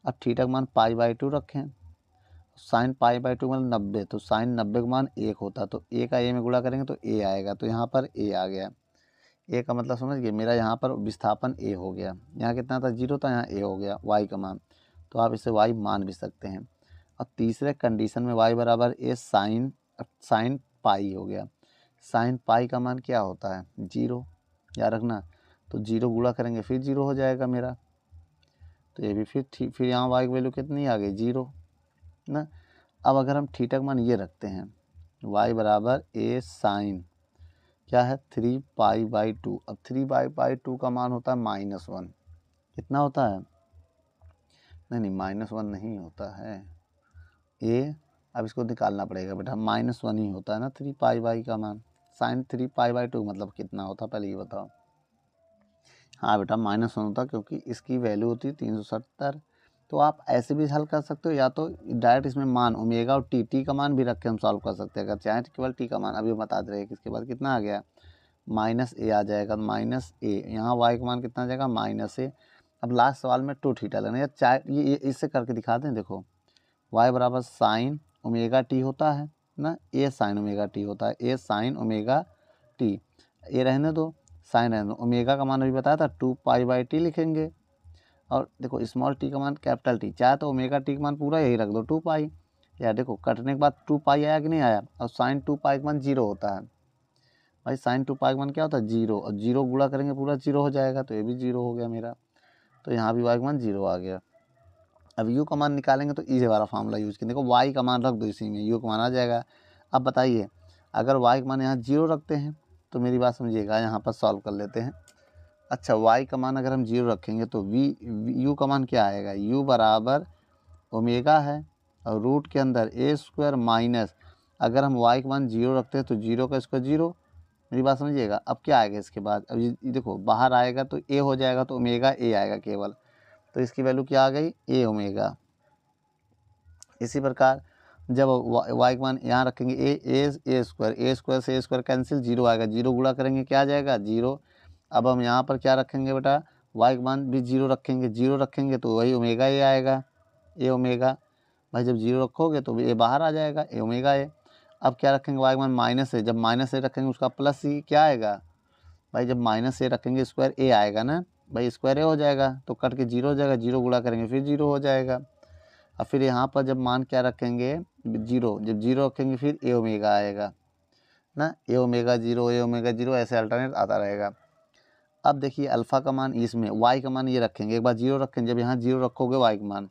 अब थीटा का मान पाई/2 रखें। साइन पाई/2 मतलब 90, तो साइन 90 का मान 1 होता, तो ए का ए में गुणा करेंगे तो ए आएगा। तो यहाँ पर ए आ गया। ए का मतलब समझ गए, मेरा यहाँ पर विस्थापन ए हो गया। यहाँ कितना था? 0 था, यहाँ ए हो गया वाई का मान। तो आप इसे वाई मान भी सकते हैं। और तीसरे कंडीशन में वाई बराबर ए साइन, साइन पाई हो गया। साइन पाई का मान क्या होता है 0, याद रखना। तो 0 गुणा करेंगे फिर 0 हो जाएगा मेरा। तो ये भी फिर ठीक, फिर यहाँ वाई की वैल्यू कितनी आ गई 0 ना। अब अगर हम थीटा का मान ये रखते हैं y बराबर a साइन क्या है 3π/2। अब 3π/2 का मान होता है -1। कितना होता है? नहीं -1 नहीं होता है ए। अब इसको निकालना पड़ेगा बेटा, -1 ही होता है ना 3π का मान। साइन 3π/2 मतलब कितना होता है पहले ये बताओ। हाँ बेटा -1 होता है, क्योंकि इसकी वैल्यू होती है 370। तो आप ऐसे भी हल कर सकते हो, या तो डायरेक्ट इसमें मान ओमेगा और टी का मान भी रख के हम सॉल्व कर सकते हैं। अगर चाहें तो केवल टी का मान अभी बता दे रहे हैं कि इसके बाद कितना आ गया -a आ जाएगा। -a यहाँ y का मान कितना आ जाएगा -a। अब लास्ट सवाल में 2 थीटा लेना, या चाहे ये इससे करके दिखा दें। देखो y बराबर साइन ओमेगा टी होता है ना, a साइन ओमेगा टी होता है, a साइन ओमेगा टी। ये रहने दो, साइन रहने दो। ओमेगा का मान अभी बताया था 2π/t लिखेंगे, और देखो स्मॉल टी का मान कैपिटल टी। चाहे तो ओमेगा टी का मान पूरा यही रख दो 2π। या देखो कटने के बाद 2π आया कि नहीं आया, और साइन 2π का मान 0 होता है भाई। साइन 2π का मान क्या होता है 0, और 0 गुणा करेंगे पूरा 0 हो जाएगा। तो ये भी 0 हो गया मेरा। तो यहाँ भी y का मान 0 आ गया। अब u का मान निकालेंगे तो इसे वाला फार्मूला यूज करें। देखो y का मान रख दो इसी में, u का मान आ जाएगा। अब बताइए अगर y का मान यहाँ 0 रखते हैं तो मेरी बात समझिएगा, यहाँ पर सॉल्व कर लेते हैं। अच्छा y का मान अगर हम 0 रखेंगे तो u का मान क्या आएगा, u बराबर ओमेगा है और रूट के अंदर a² माइनस, अगर हम y का मान 0 रखते हैं तो 0 का स्क्वायर 0। मेरी बात समझिएगा। अब क्या आएगा इसके बाद, अब ये देखो बाहर आएगा तो a हो जाएगा, तो ओमेगा a आएगा केवल। तो इसकी वैल्यू क्या आ गई a ओमेगा। इसी प्रकार जब y का मान यहाँ रखेंगे a स्क्वायर से a² कैंसिल, 0 आएगा। 0 गुणा करेंगे क्या आ जाएगा 0। अब हम यहाँ पर क्या रखेंगे बेटा, y का मान भी 0 रखेंगे। 0 रखेंगे तो वही ओमेगा a आएगा, a ओमेगा। भाई जब 0 रखोगे तो a बाहर आ जाएगा, a ओमेगा a। अब क्या रखेंगे y का मान -a, जब -a रखेंगे उसका प्लस ही क्या आएगा भाई, जब -a रखेंगे स्क्वायर a आएगा ना भाई, स्क्वायर a हो जाएगा तो कट के 0 हो जाएगा। 0 गुणा करेंगे फिर 0 हो जाएगा। और फिर यहाँ पर जब मान क्या रखेंगे 0, जब 0 रखेंगे फिर a ओमेगा आएगा ना, a ओमेगा 0 ऐसे अल्टरनेट आता रहेगा। अब देखिए अल्फ़ा का मान इसमें, y का मान ये रखेंगे, एक बार 0 रखेंगे, जब यहाँ 0 रखोगे y का मान,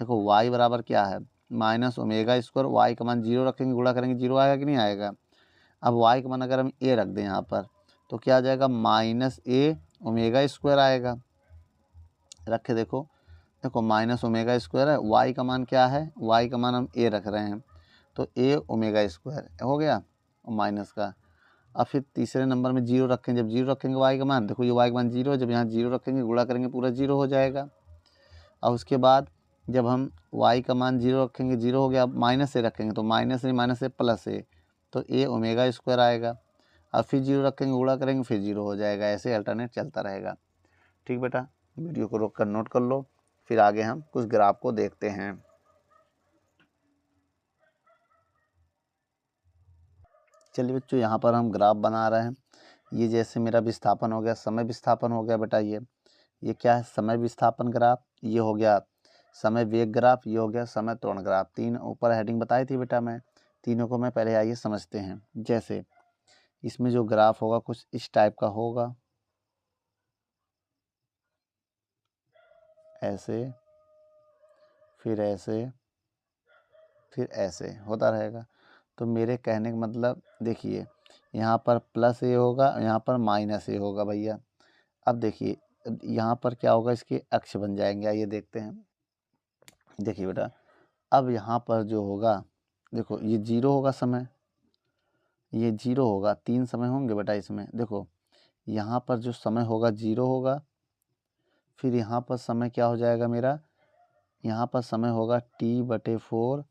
देखो y बराबर क्या है -ओमेगा²। y का मान 0 रखेंगे, गुणा करेंगे 0 आएगा कि नहीं आएगा। अब y का मान अगर हम a रख दें यहाँ पर तो क्या आ जाएगा -a ओमेगा² आएगा। रखे देखो -ओमेगा² है, y का मान क्या है, y का मान हम a रख रहे हैं तो a ओमेगा² हो गया माइनस का। अब फिर तीसरे नंबर में 0 रखें, जब 0 रखेंगे y का मान, देखो ये y का मान 0 है, जब यहाँ 0 रखेंगे गुणा करेंगे पूरा 0 हो जाएगा। और उसके बाद जब हम y का मान 0 रखेंगे 0 हो गया। अब -a रखेंगे तो -a प्लस a, तो a ओमेगा² आएगा। अब फिर 0 रखेंगे गुणा करेंगे फिर 0 हो जाएगा। ऐसे अल्टरनेट चलता रहेगा। ठीक बेटा, वीडियो को रोक कर नोट कर लो, फिर आगे हम कुछ ग्राफ को देखते हैं। चलिए बच्चों यहाँ पर हम ग्राफ बना रहे हैं। ये जैसे मेरा विस्थापन हो गया, समय विस्थापन हो गया बेटा। ये क्या है, समय विस्थापन ग्राफ। ये हो गया समय वेग ग्राफ, ये हो गया समय त्वरण ग्राफ। 3 ऊपर हेडिंग बताई थी बेटा मैं, तीनों को मैं पहले आइए समझते हैं। जैसे इसमें जो ग्राफ होगा कुछ इस टाइप का होगा, ऐसे फिर ऐसे फिर ऐसे होता रहेगा। तो मेरे कहने का मतलब देखिए यहाँ पर +a होगा, यहाँ पर -a होगा भैया। अब देखिए यहाँ पर क्या होगा, इसके अक्ष बन जाएंगे। आइए देखते हैं। देखिए बेटा अब यहाँ पर जो होगा, देखो ये 0 होगा समय, ये 0 होगा। 3 समय होंगे बेटा इसमें। देखो यहाँ पर जो समय होगा 0 होगा, फिर यहाँ पर समय क्या हो जाएगा मेरा, यहाँ पर समय होगा t/4,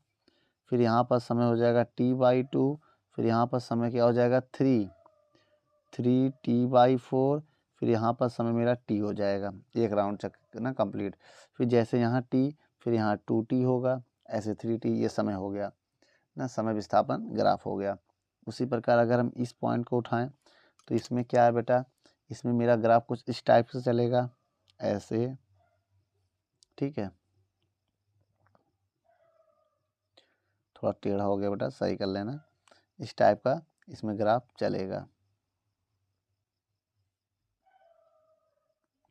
फिर यहाँ पर समय हो जाएगा t/2, फिर यहाँ पर समय क्या हो जाएगा 3t/4, फिर यहाँ पर समय मेरा t हो जाएगा। एक राउंड चक्कर ना कंप्लीट। फिर जैसे यहाँ t, फिर यहाँ 2t होगा, ऐसे 3t, ये समय हो गया ना, समय विस्थापन ग्राफ हो गया। उसी प्रकार अगर हम इस पॉइंट को उठाएं तो इसमें क्या है बेटा, इसमें मेरा ग्राफ कुछ इस टाइप से चलेगा, ऐसे। ठीक है, थोड़ा टेढ़ा हो गया बेटा, सही कर लेना। इस टाइप का इसमें ग्राफ चलेगा,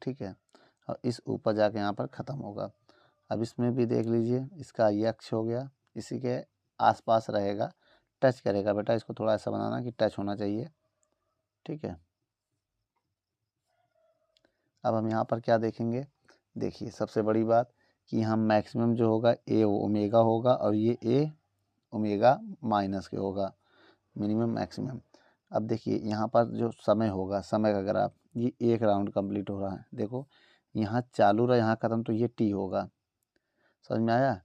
ठीक है। और इस ऊपर जाके यहाँ पर ख़त्म होगा। अब इसमें भी देख लीजिए, इसका ये अक्ष हो गया, इसी के आसपास रहेगा, टच करेगा बेटा। इसको थोड़ा ऐसा बनाना कि टच होना चाहिए, ठीक है। अब हम यहाँ पर क्या देखेंगे, देखिए सबसे बड़ी बात कि यहाँ मैक्सिमम जो होगा ए ओमेगा होगा और ये ए ओमेगा माइनस के होगा, मिनिमम मैक्सिमम। अब देखिए यहाँ पर जो समय होगा, समय का ग्राफ, ये एक राउंड कंप्लीट हो रहा है, देखो यहाँ चालू रहा, यहाँ ख़त्म, तो ये टी होगा, समझ में आया।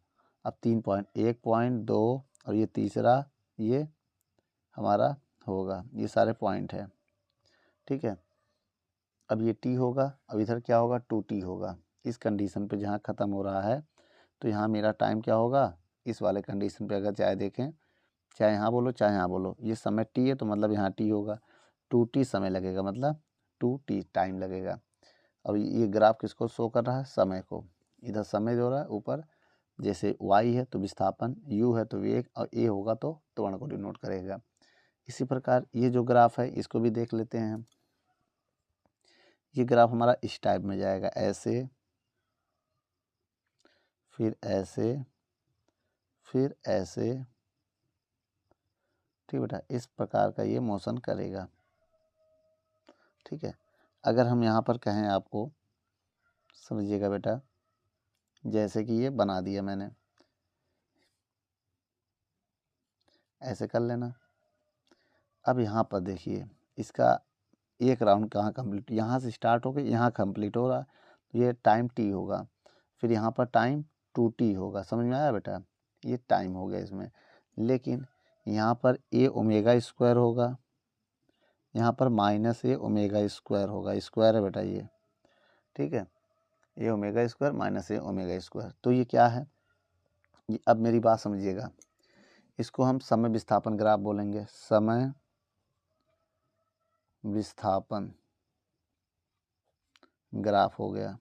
अब 3 पॉइंट, 1 पॉइंट 2 और ये तीसरा, ये हमारा होगा, ये सारे पॉइंट है, ठीक है। अब ये टी होगा, अब इधर क्या होगा, 2t होगा। इस कंडीशन पे जहाँ ख़त्म हो रहा है, तो यहाँ मेरा टाइम क्या होगा, इस वाले कंडीशन पे अगर चाहे देखें, चाहे यहाँ बोलो चाहे यहाँ बोलो, ये समय टी है तो मतलब यहाँ टी होगा, 2t समय लगेगा, मतलब 2t टाइम लगेगा। और ये ग्राफ किसको शो कर रहा है, समय को। इधर समय जो रहा है ऊपर, जैसे y है तो विस्थापन, u है तो वेग, और a होगा तो त्वरण को डिनोट करेगा। इसी प्रकार ये जो ग्राफ है इसको भी देख लेते हैं हम। ये ग्राफ हमारा इस टाइप में जाएगा, ऐसे, फिर ऐसे, फिर ऐसे, ठीक बेटा, इस प्रकार का ये मोशन करेगा, ठीक है। अगर हम यहाँ पर कहें आपको, समझिएगा बेटा, जैसे कि ये बना दिया मैंने, ऐसे कर लेना। अब यहाँ पर देखिए, इसका एक राउंड कहाँ कंप्लीट, यहाँ से स्टार्ट होकर यहाँ कंप्लीट हो रहा, तो ये टाइम टी होगा, फिर यहाँ पर टाइम 2t होगा, समझ में आया बेटा, ये टाइम हो गया इसमें। लेकिन यहाँ पर ए ओमेगा स्क्वायर होगा, यहाँ पर माइनस ए ओमेगा स्क्वायर होगा, स्क्वायर है बेटा ये, ठीक है, ए ओमेगा स्क्वायर माइनस ए ओमेगा स्क्वायर। तो ये क्या है, ये अब मेरी बात समझिएगा, इसको हम समय विस्थापन ग्राफ बोलेंगे, समय विस्थापन ग्राफ हो गया।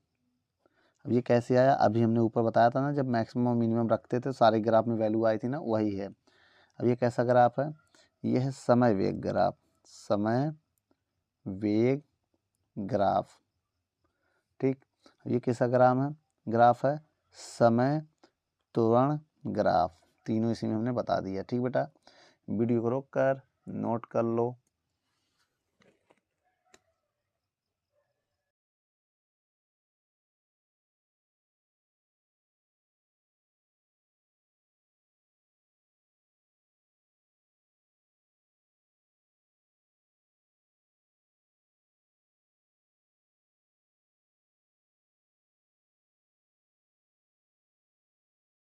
अब ये कैसे आया, अभी हमने ऊपर बताया था ना, जब मैक्सिमम और मिनिमम रखते थे सारे ग्राफ में वैल्यू आई थी ना, वही है। अब ये कैसा ग्राफ है, ये है समय वेग ग्राफ, समय वेग ग्राफ, ठीक। ये कैसा ग्राफ है, समय त्वरण ग्राफ, तीनों इसी में हमने बता दिया, ठीक बेटा। वीडियो को रोक कर नोट कर लो।